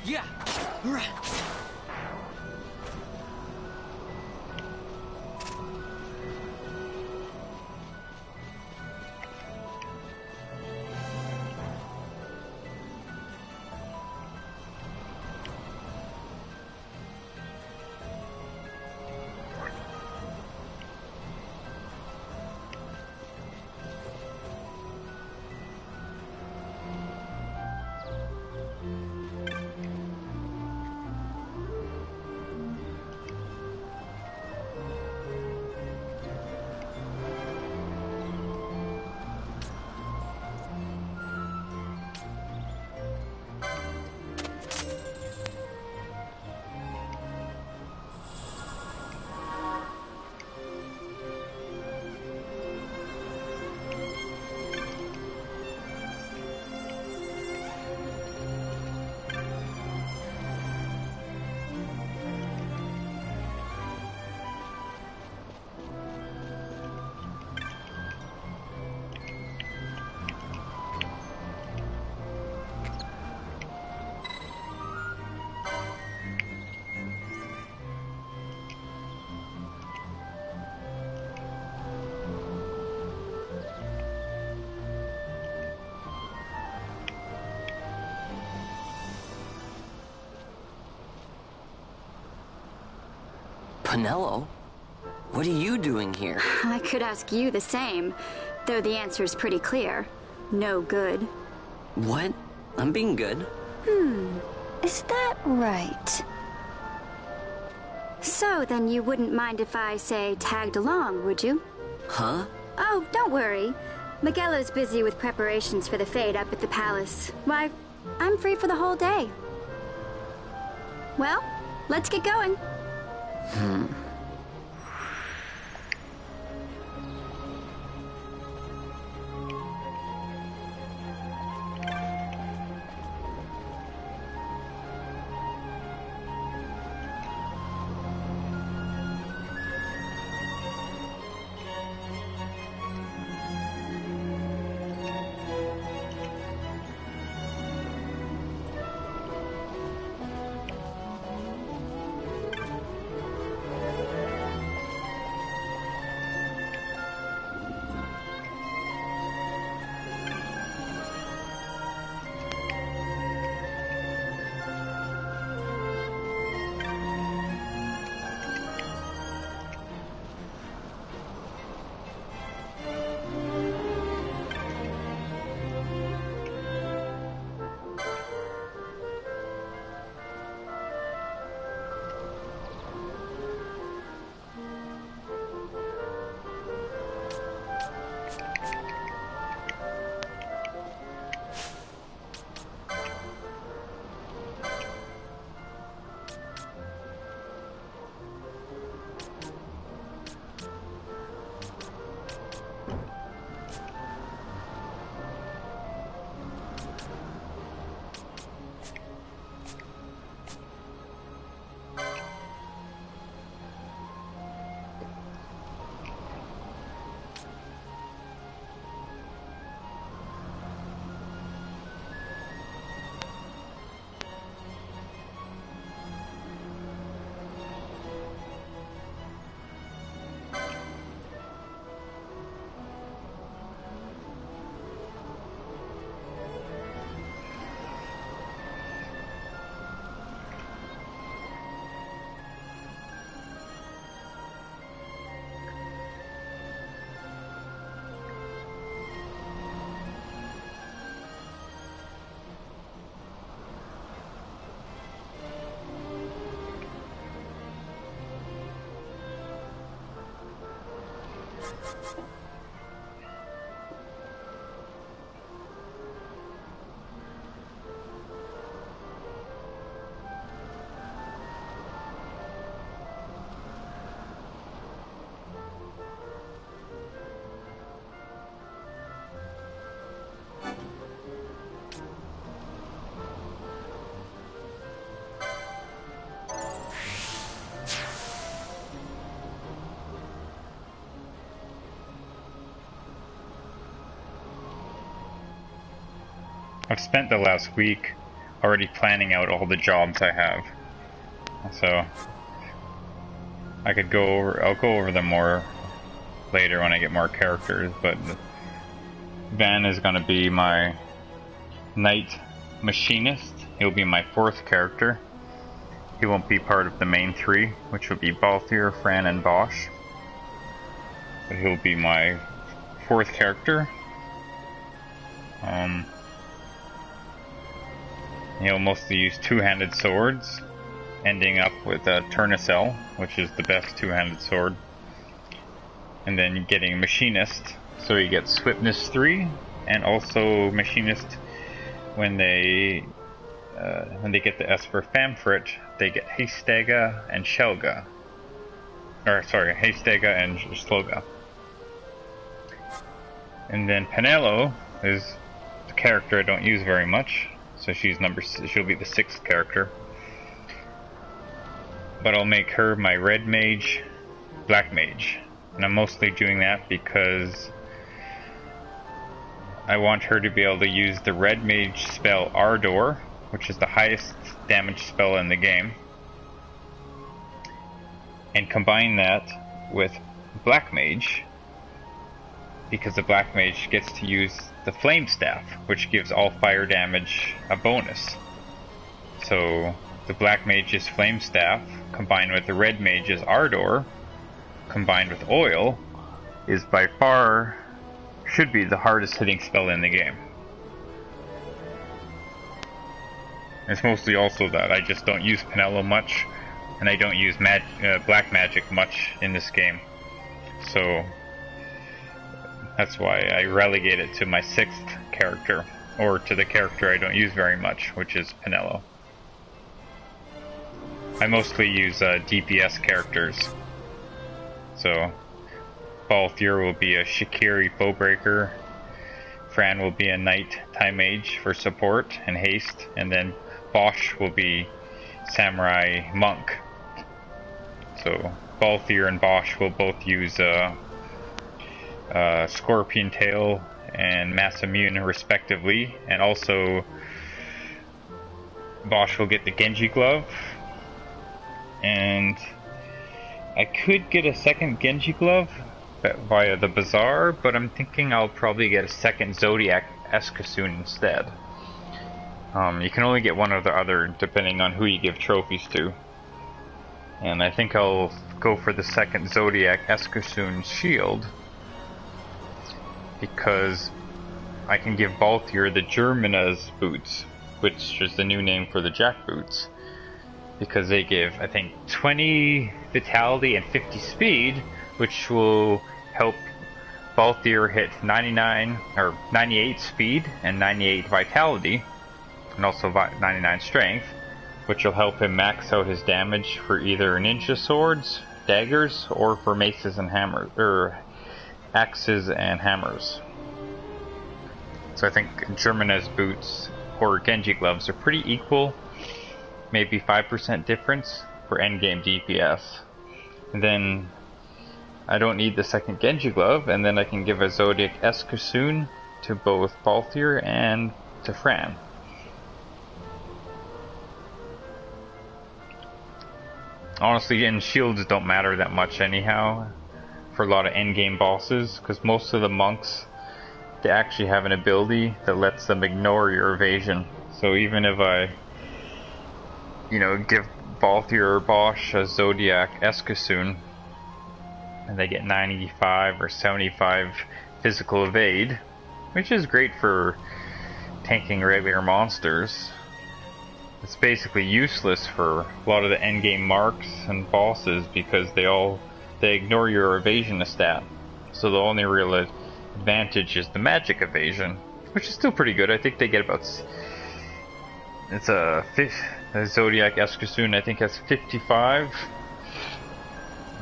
Yeah. Penelo? What are you doing here? I could ask you the same, though the answer's pretty clear. No good. What? I'm being good. Is that right? So, then you wouldn't mind if I, say, tagged along, would you? Huh? Oh, don't worry. Miguelo's busy with preparations for the fete up at the palace. Why, I'm free for the whole day. Well, let's get going. I've spent the last week already planning out all the jobs I have. So I'll go over them more later when I get more characters, but Vaan is going to be my Knight Machinist. He'll be my 4th character. He won't be part of the main 3, which will be Balthier, Fran, and Bosch. But he'll be my 4th character. He'll mostly use 2-handed swords, ending up with a Tournesol, which is the best 2-handed sword. And then getting Machinist, so he gets Swiftness 3, and also Machinist when they get the Esper Famfrit, they get Hastega and Shelga. Or sorry, Hastega and Sloga. And then Penelo is the character I don't use very much, so she'll be the 6th character. But I'll make her my Red Mage, Black Mage. And I'm mostly doing that because I want her to be able to use the Red Mage spell Ardor, which is the highest damage spell in the game, and combine that with Black Mage, because the Black Mage gets to use the Flame Staff, which gives all fire damage a bonus. So the Black Mage's Flame Staff, combined with the Red Mage's Ardor, combined with Oil, is by far, should be the hardest hitting spell in the game. It's mostly also that I just don't use Penelo much, and I don't use Black Magic much in this game. So that's why I relegate it to my 6th character, or to the character I don't use very much, which is Penelo. I mostly use DPS characters. So Balthier will be a Shikiri Bowbreaker, Fran will be a Knight Time Mage for support and haste, and then Bosch will be Samurai Monk. So Balthier and Bosch will both use Scorpion Tail and Mass Immune respectively, and also Bosch will get the Genji Glove, and I could get a 2nd Genji Glove via the Bazaar, but I'm thinking I'll probably get a 2nd Zodiac Escassoon instead. You can only get one or the other depending on who you give trophies to. And I think I'll go for the 2nd Zodiac Escassoon Shield, because I can give Balthier the Germina's Boots, which is the new name for the Jack Boots, because they give, I think, 20 Vitality and 50 Speed, which will help Balthier hit 99 or 98 Speed and 98 Vitality, and also 99 Strength, which will help him max out his damage for either ninja swords, daggers, or for maces and hammers, or axes and hammers. So I think Germina's Boots or Genji Gloves are pretty equal, maybe 5% difference for endgame DPS. And then I don't need the 2nd Genji Glove, and then I can give a Zodiac Escassoon to both Balthier and to Fran. Honestly, and shields don't matter that much anyhow for a lot of endgame bosses, because most of the monks, they actually have an ability that lets them ignore your evasion. So even if I, give Balthier or Bosch a Zodiac Escassoon, and they get 95 or 75 physical evade, which is great for tanking regular monsters, it's basically useless for a lot of the endgame marks and bosses, because they ignore your evasion stat. So the only real advantage is the magic evasion, which is still pretty good. I think they get about, it's a Zodiac Escassoon, I think has 55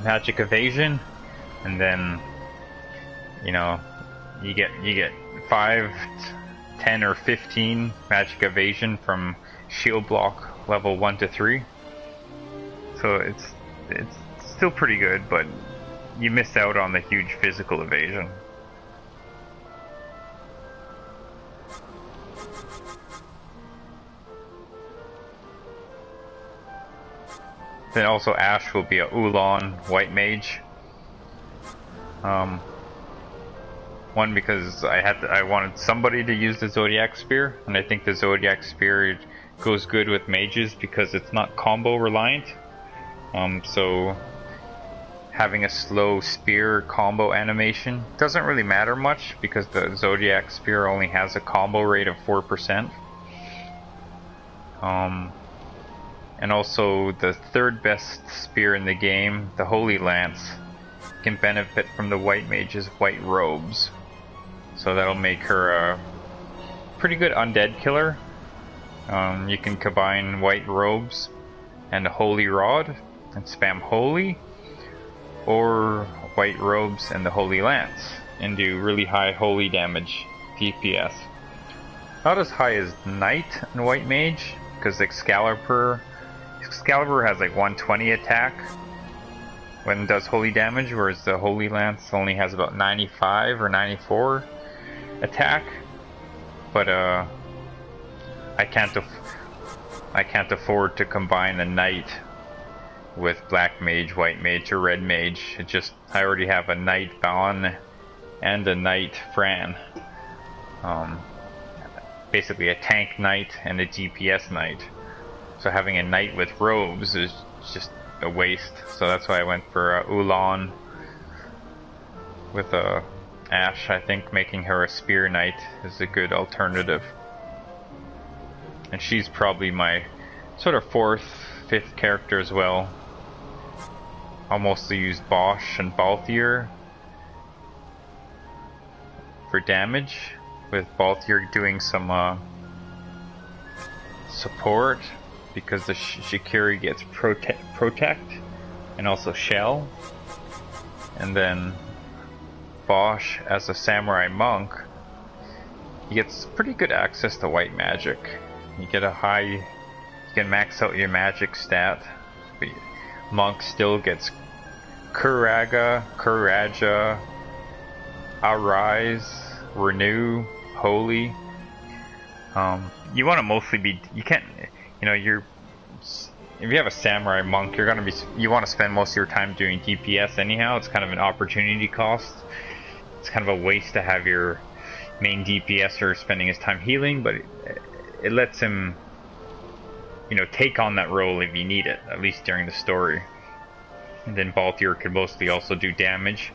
magic evasion, and then you get 5, 10, or 15 magic evasion from shield block level 1 to 3. So it's still pretty good, but you miss out on the huge physical evasion. Then also Ash will be a Ulan white mage. One, because I wanted somebody to use the Zodiac Spear, and I think the Zodiac Spear goes good with mages because it's not combo reliant. So having a slow spear combo animation doesn't really matter much because the Zodiac Spear only has a combo rate of 4%. And also the third best spear in the game, the Holy Lance, can benefit from the white mage's white robes. So that'll make her a pretty good undead killer. You can combine white robes and a holy rod and spam holy, or white robes and the holy lance and do really high holy damage DPS. Not as high as knight and white mage, because Excalibur has like 120 attack when it does holy damage, whereas the holy lance only has about 95 or 94 attack. But I can't afford to combine a knight with black mage, white mage, or red mage. I already have a knight Vaan and a knight Fran. Basically a tank knight and a DPS knight. So having a knight with robes is just a waste. So that's why I went for Ulan with Ash. I think making her a spear knight is a good alternative. And she's probably my sort of 4th, 5th character as well. I'll mostly use Bosch and Balthier for damage, with Balthier doing some support because the Shikiri gets protect and also shell. And then Bosch, as a samurai monk, he gets pretty good access to white magic. You can max out your magic stat, but monk still gets Kuraga, Kuraja, Arise, Renew, Holy. You want to mostly be, if you have a samurai monk, you want to spend most of your time doing DPS anyhow. It's kind of an opportunity cost. It's kind of a waste to have your main DPSer spending his time healing, but it lets him, take on that role if you need it, at least during the story. And then Balthier could mostly also do damage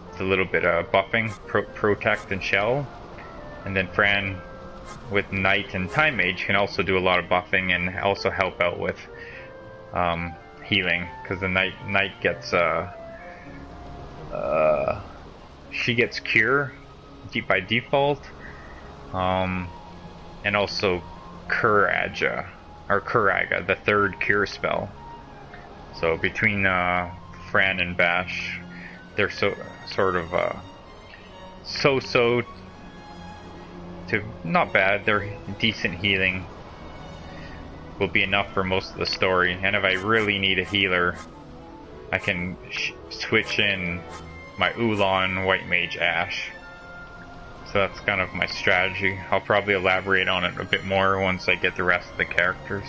with a little bit of buffing, protect and shell. And then Fran with Knight and Time Mage can also do a lot of buffing and also help out with healing, because the Knight gets she gets Cure by default, and also Kuraga, the 3rd Cure spell. So between Fran and Bash, they're sort of so-so to not bad. They're decent healing. Will be enough for most of the story. And if I really need a healer, I can switch in my Ulan White Mage Ash. So that's kind of my strategy. I'll probably elaborate on it a bit more once I get the rest of the characters.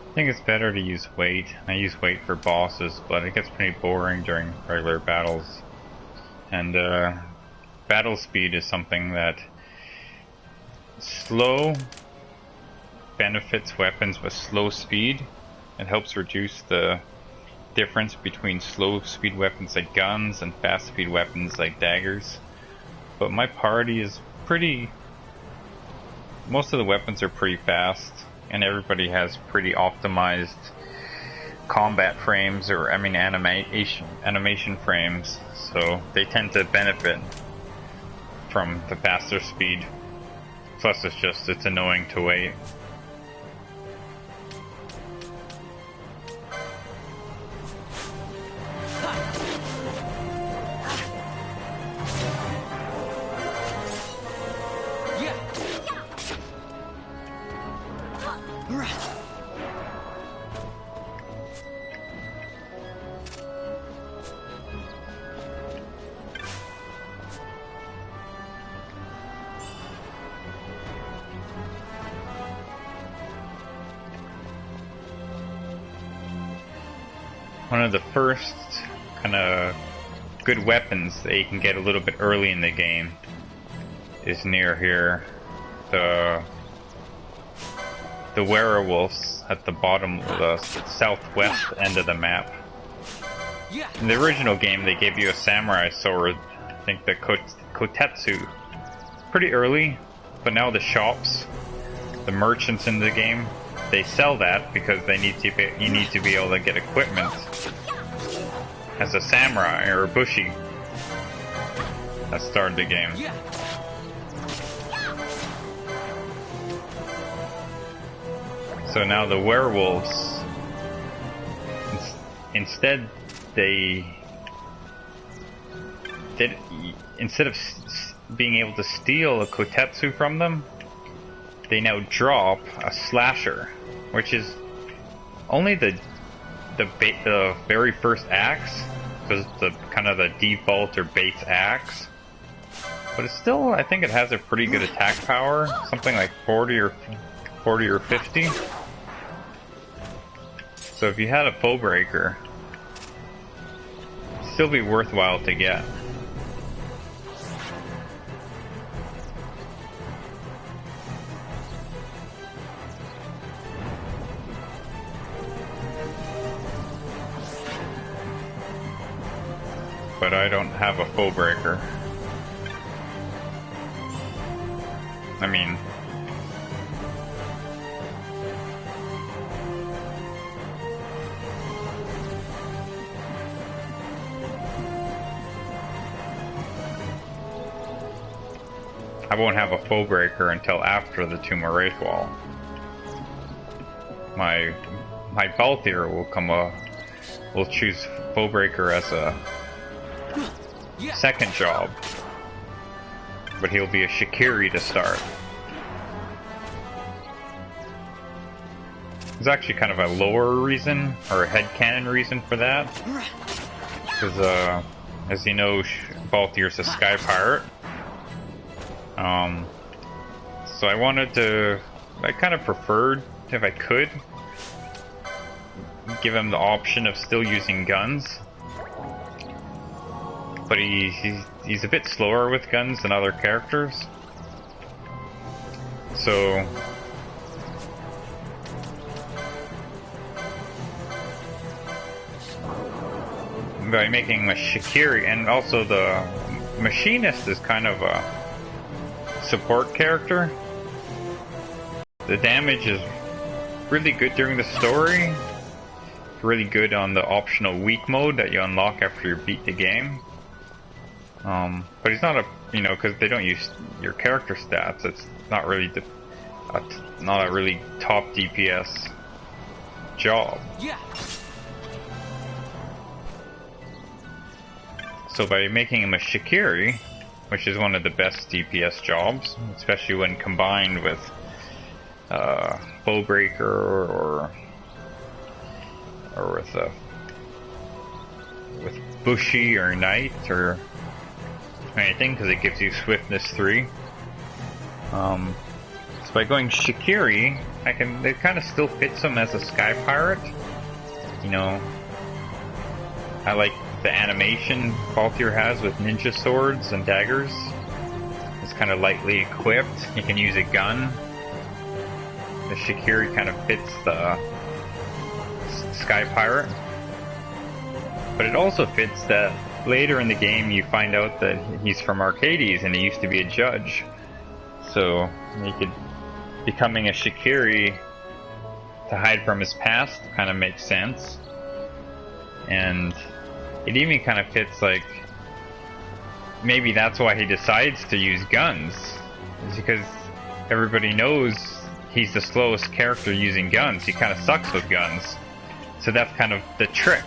I think it's better to use weight. I use weight for bosses, but it gets pretty boring during regular battles. And battle speed is something that slow benefits weapons with slow speed. It helps reduce the difference between slow speed weapons like guns and fast speed weapons like daggers. But my party is pretty... most of the weapons are pretty fast, and everybody has pretty optimized combat frames, or I mean animation frames, so they tend to benefit from the faster speed. Plus it's annoying to wait. One of the first kind of good weapons that you can get a little bit early in the game is near here. The werewolves at the bottom of the southwest end of the map. In the original game they gave you a samurai sword, I think the kotetsu, pretty early, but now the shops, the merchants in the game, they sell that because they need to be, you need to be able to get equipment as a samurai or a bushi. That started the game. So now the werewolves, instead instead of being able to steal a kotetsu from them, they now drop a slasher, which is only the very first axe, because it's the kind of the default or base axe. But it's still, I think it has a pretty good attack power, something like 40 or 50. So if you had a foe breaker, it'd still be worthwhile to get. But I don't have a foe breaker. I mean, I won't have a foe breaker until after the Tomb of Wraith Wall. My Balthier will come we'll choose Bowbreaker as a second job. But he'll be a Shikiri to start. There's actually kind of a lower reason, or a headcanon reason for that. Because, as you know, Balthier's a Sky Pirate. So I kind of preferred, if I could, give him the option of still using guns. But he's a bit slower with guns than other characters. So by making him a Shikiri, and also the Machinist is kind of a support character. The damage is really good during the story. It's really good on the optional weak mode that you unlock after you beat the game. But he's not a, because they don't use your character stats, it's not really not a really top DPS job. Yeah. So by making him a Shikiri, which is one of the best DPS jobs, especially when combined with Bowbreaker or with Bushi or Knight or anything, because it gives you Swiftness 3. So by going Shikiri, it kind of still fits him as a Sky Pirate. I like the animation Balthier has with ninja swords and daggers. It's kind of lightly equipped. You can use a gun. The Shikiri kind of fits the Sky Pirate. But it also fits that later in the game you find out that he's from Arcades and he used to be a judge. So becoming a Shikiri to hide from his past kind of makes sense. And it even kind of fits, like, maybe that's why he decides to use guns. It's because everybody knows he's the slowest character using guns. He kind of sucks with guns. So that's kind of the trick.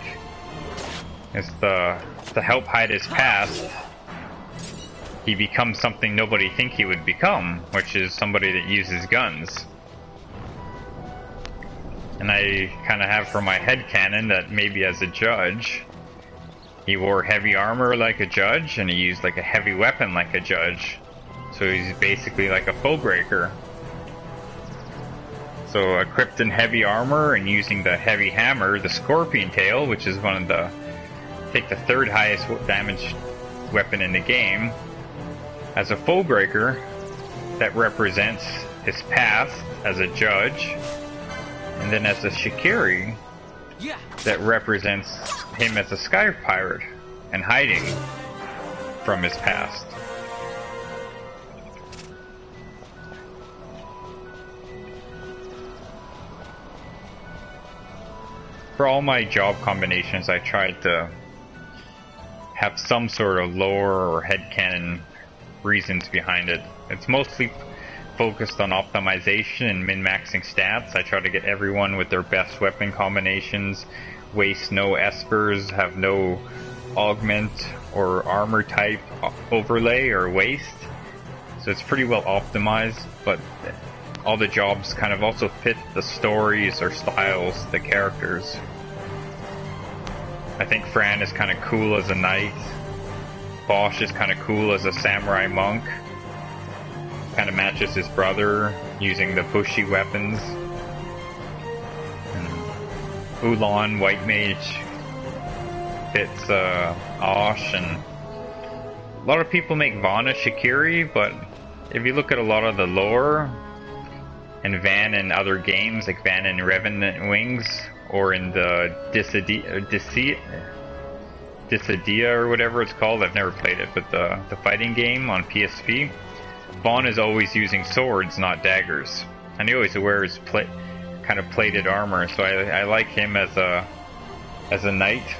It's to help hide his past. He becomes something nobody think he would become, which is somebody that uses guns. And I kind of have for my headcanon that maybe as a judge, he wore heavy armor like a judge, and he used like a heavy weapon like a judge. So he's basically like a Bowbreaker. So equipped in heavy armor and using the heavy hammer, the Scorpion Tail, which is one of the, I think the third highest damage weapon in the game, as a Bowbreaker that represents his past as a judge, and then as a Shikiri that represents him as a Sky Pirate and hiding from his past. For all my job combinations, I tried to have some sort of lore or headcanon reasons behind it. It's mostly focused on optimization and min-maxing stats. I try to get everyone with their best weapon combinations, waste no espers, have no augment or armor type overlay or waste. So it's pretty well optimized, but all the jobs kind of also fit the stories or styles, the characters. I think Fran is kind of cool as a knight. Bosch is kind of cool as a samurai monk. Kind of matches his brother using the pushy weapons. And Ulan, White Mage, fits Osh, and a lot of people make Vaan a Shikiri, but if you look at a lot of the lore, and Vaan in other games, like Vaan in Revenant Wings, or in the Dissidia or whatever it's called, I've never played it, but the fighting game on PSP, Vaan is always using swords, not daggers. And he always wears kind of plated armor, so I like him as a knight.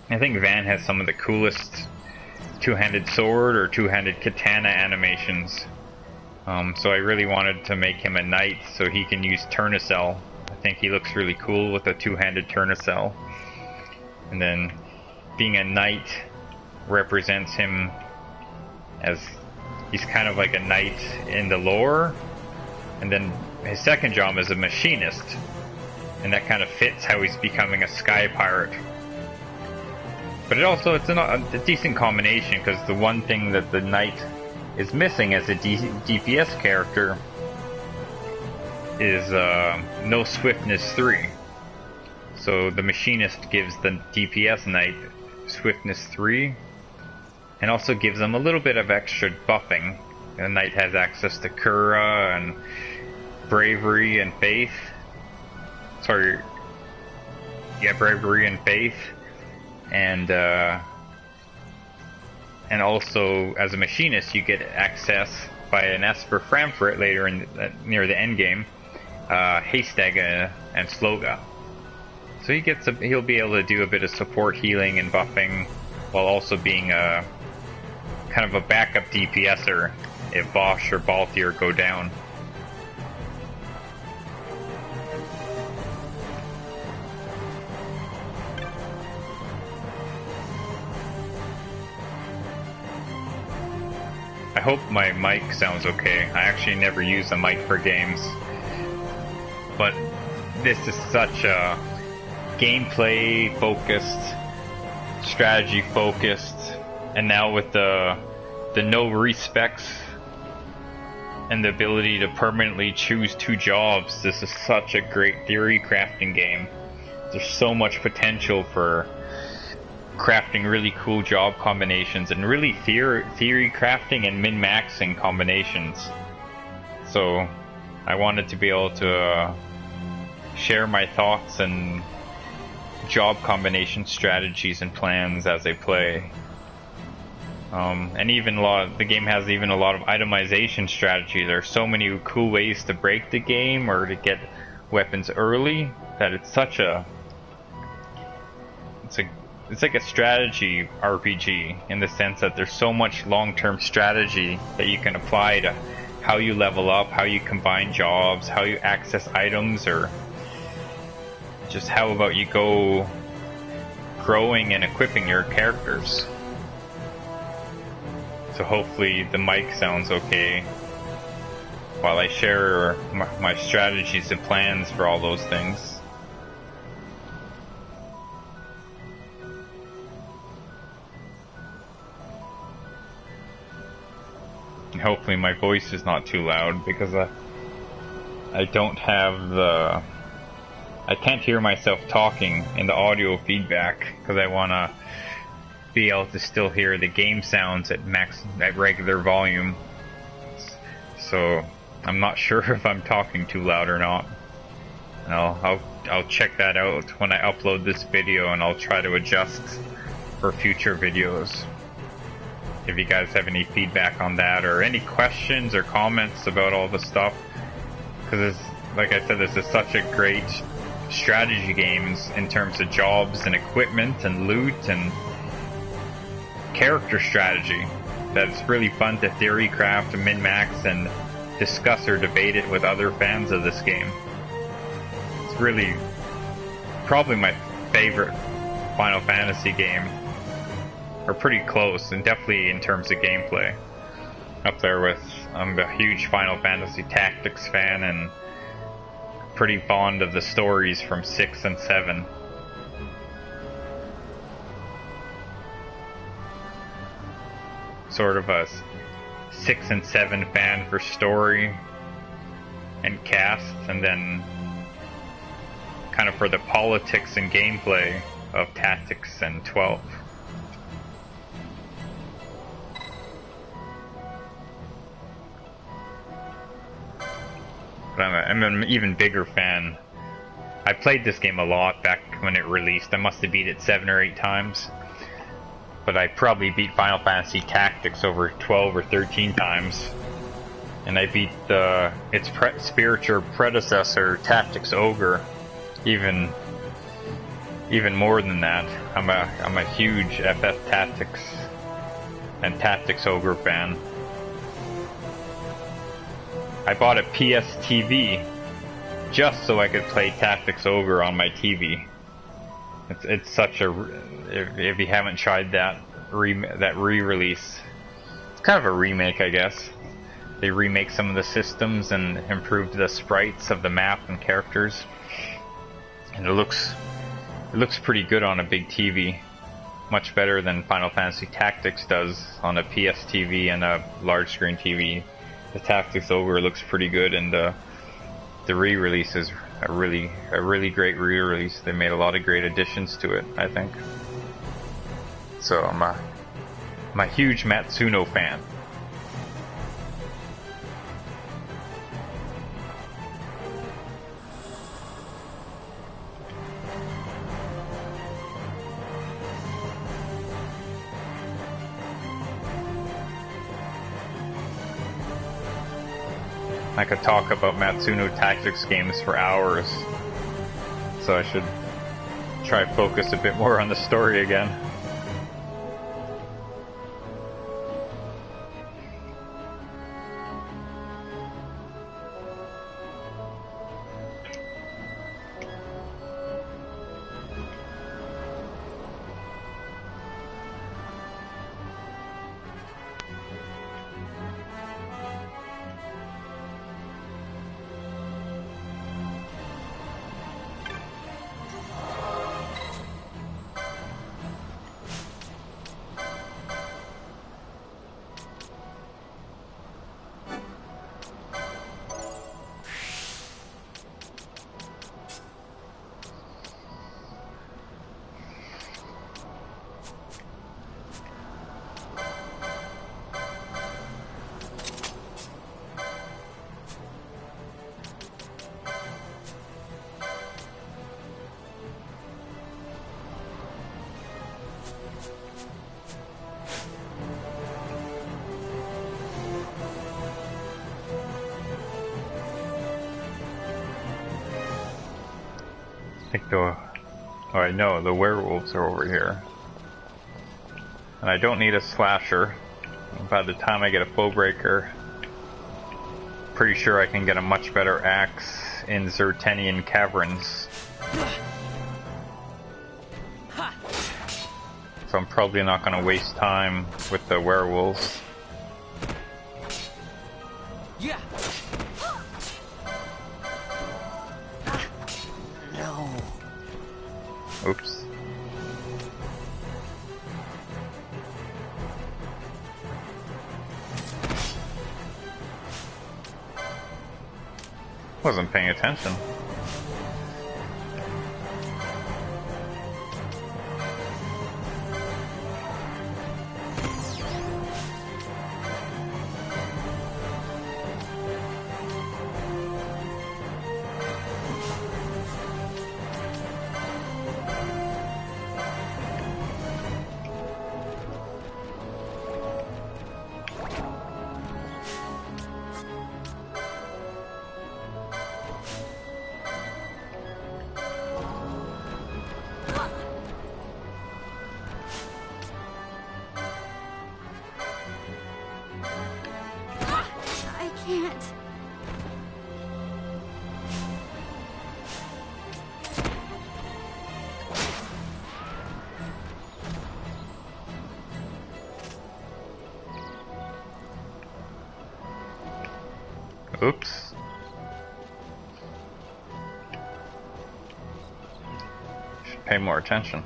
I think Vaan has some of the coolest two-handed sword or two-handed katana animations. So I really wanted to make him a knight so he can use Tournesol. I think he looks really cool with a two-handed Tournesol. And then being a knight represents him as he's kind of like a knight in the lore. And then his second job is a machinist, and that kind of fits how he's becoming a sky pirate. But it's a decent combination, because the one thing that the knight is missing as a DPS character is no swiftness 3. So the machinist gives the DPS knight swiftness 3, and also gives them a little bit of extra buffing. The knight has access to Kura and bravery and faith. Bravery and faith, and also as a machinist you get access by an Esper Framfrit later in near the end game, Haystaga and Sloga. So he'll be able to do a bit of support healing and buffing, while also being a kind of a backup DPSer if Bosch or Balthier go down. I hope my mic sounds okay. I actually never use a mic for games, but this is such a gameplay focused, strategy focused, and now with the no respecs and the ability to permanently choose 2 jobs, this is such a great theory crafting game. There's so much potential for crafting really cool job combinations, and really theory crafting and min-maxing combinations. So I wanted to be able to share my thoughts and job combination strategies and plans as I play. And even the game has even a lot of itemization strategy. There are so many cool ways to break the game or to get weapons early that it's like a strategy RPG, in the sense that there's so much long-term strategy that you can apply to how you level up, how you combine jobs, how you access items, or just how about you go growing and equipping your characters. So hopefully the mic sounds okay while I share my strategies and plans for all those things. Hopefully my voice is not too loud, because I don't have I can't hear myself talking in the audio feedback, because I want to be able to still hear the game sounds at regular volume. So I'm not sure if I'm talking too loud or not. I'll check that out when I upload this video, and I'll try to adjust for future videos. If you guys have any feedback on that, or any questions or comments about all the stuff, because like I said, this is such a great strategy game in terms of jobs and equipment and loot and character strategy, that it's really fun to theory craft and min-max and discuss or debate it with other fans of this game. It's really probably my favorite Final Fantasy game, or pretty close, and definitely in terms of gameplay. Up there with, I'm a huge Final Fantasy Tactics fan, and pretty fond of the stories from 6 and 7. Sort of a 6 and 7 fan for story and cast, and then kind of for the politics and gameplay of Tactics and 12. But I'm an even bigger fan. I played this game a lot back when it released. I must have beat it 7 or 8 times. But I probably beat Final Fantasy Tactics over 12 or 13 times. And I beat its spiritual predecessor, Tactics Ogre, even more than that. I'm a huge FF Tactics and Tactics Ogre fan. I bought a PS TV just so I could play Tactics Ogre on my TV. It's such a if you haven't tried that re-release, it's kind of a remake, I guess. They remake some of the systems and improved the sprites of the map and characters, and it looks pretty good on a big TV. Much better than Final Fantasy Tactics does on a PS TV and a large screen TV. The Tactics over looks pretty good, and the re-release is a really great re-release. They made a lot of great additions to it, I think. So I'm a huge Matsuno fan. I could talk about Matsuno Tactics games for hours, so I should try to focus a bit more on the story again. I think I know the werewolves are over here. And I don't need a slasher. By the time I get a foe breaker, pretty sure I can get a much better axe in Zertenian Caverns. So I'm probably not going to waste time with the werewolves. Yeah. No. Oops. Wasn't paying attention. Oops. Should pay more attention.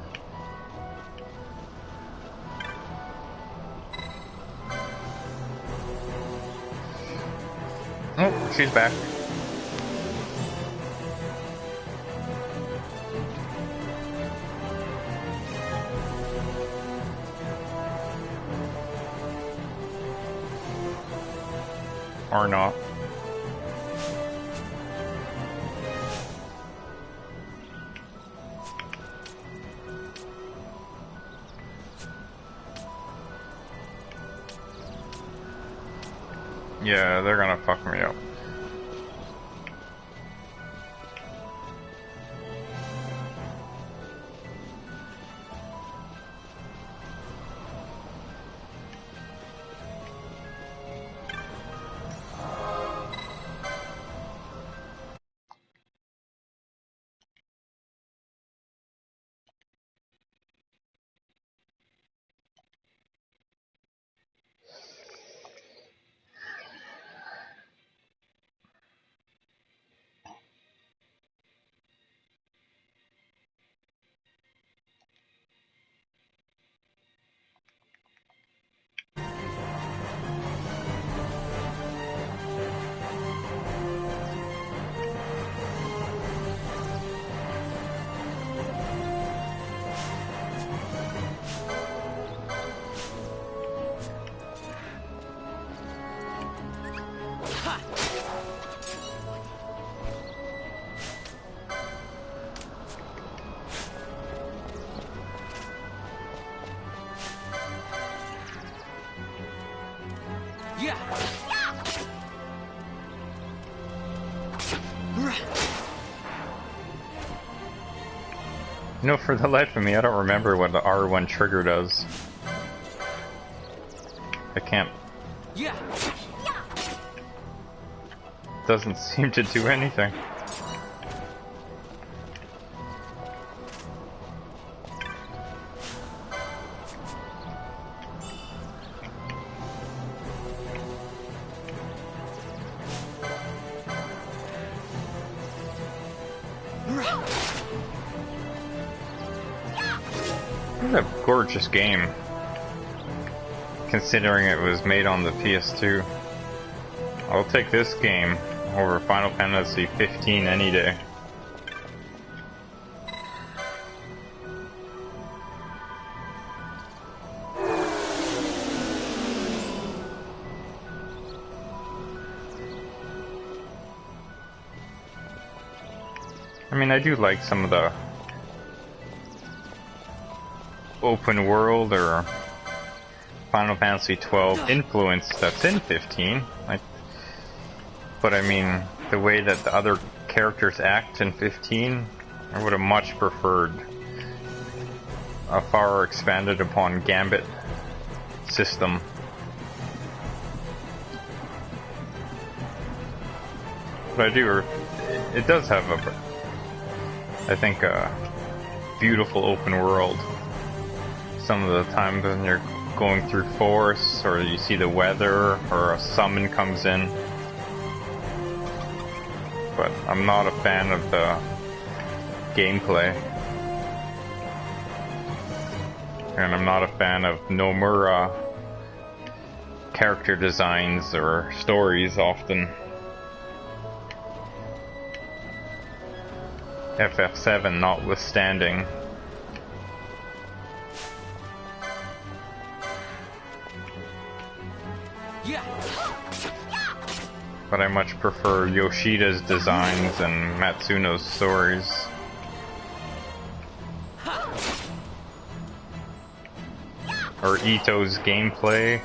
Oh, she's back. Or not. Yeah, they're gonna fuck me up. You know, for the life of me, I don't remember what the R1 trigger does. I can't. Doesn't seem to do anything. What a gorgeous game, considering it was made on the PS2. I'll take this game over Final Fantasy 15 any day. I mean, I do like some of the open world or Final Fantasy 12 influence that's in 15. But I mean, the way that the other characters act in 15, I would have much preferred a far expanded upon Gambit system. But I do, it does have I think a beautiful open world. Some of the times when you're going through forests, or you see the weather, or a summon comes in. But I'm not a fan of the gameplay. And I'm not a fan of Nomura character designs or stories often. FF7 notwithstanding. But I much prefer Yoshida's designs and Matsuno's stories. Or Ito's gameplay.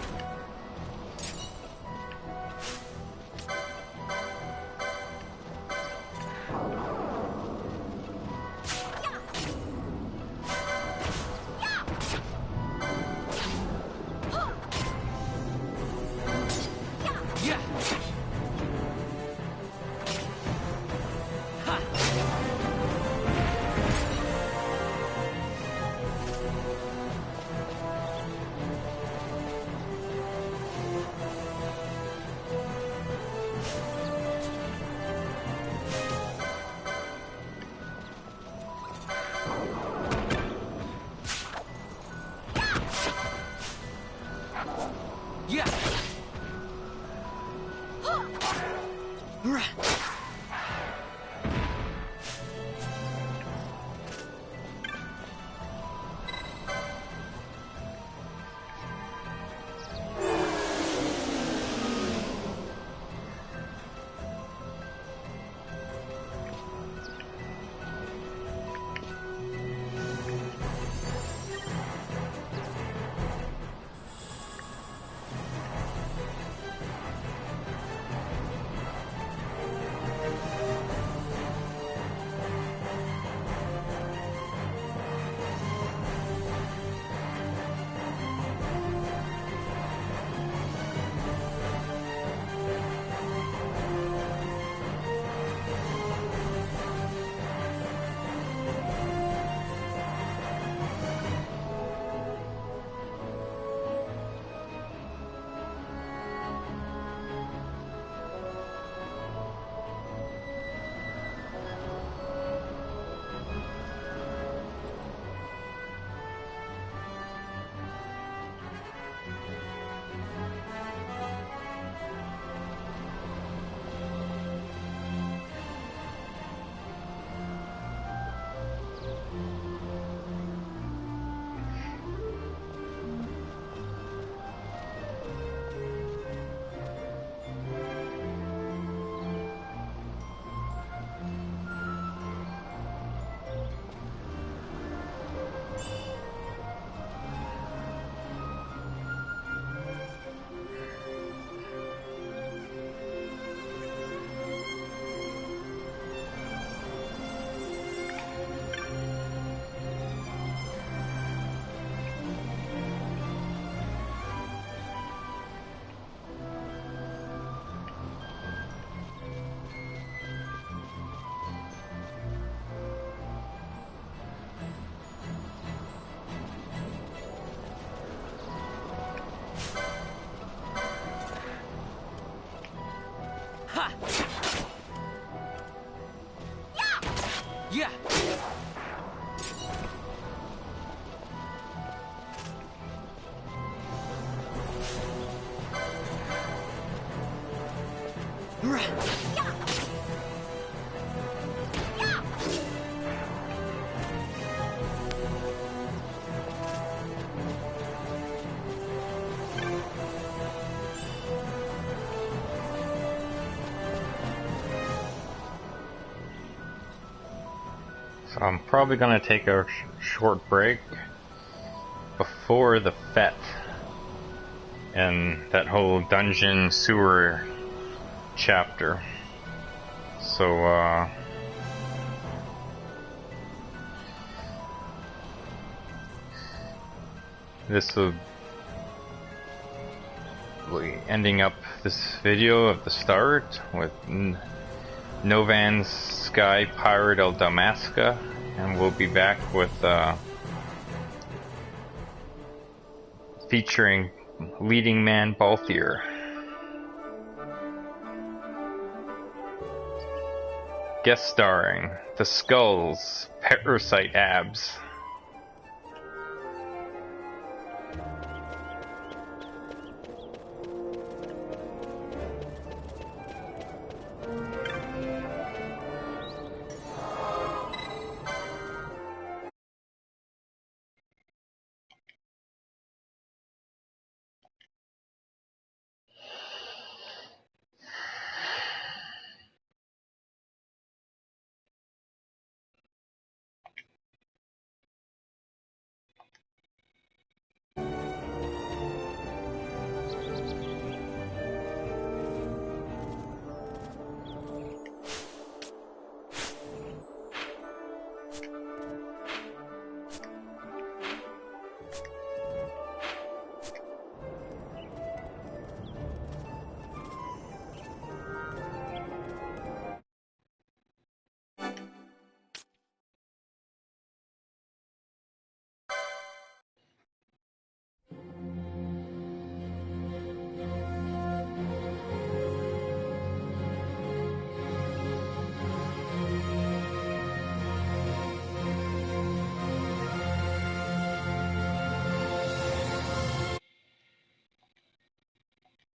So I'm probably gonna take a short break before the fete and that whole dungeon sewer chapter. So this will be ending up this video at the start with Novan's Sky Pirate of Dalmasca, and we'll be back with featuring leading man Balthier. Guest starring The Skulls, Parasite Abs.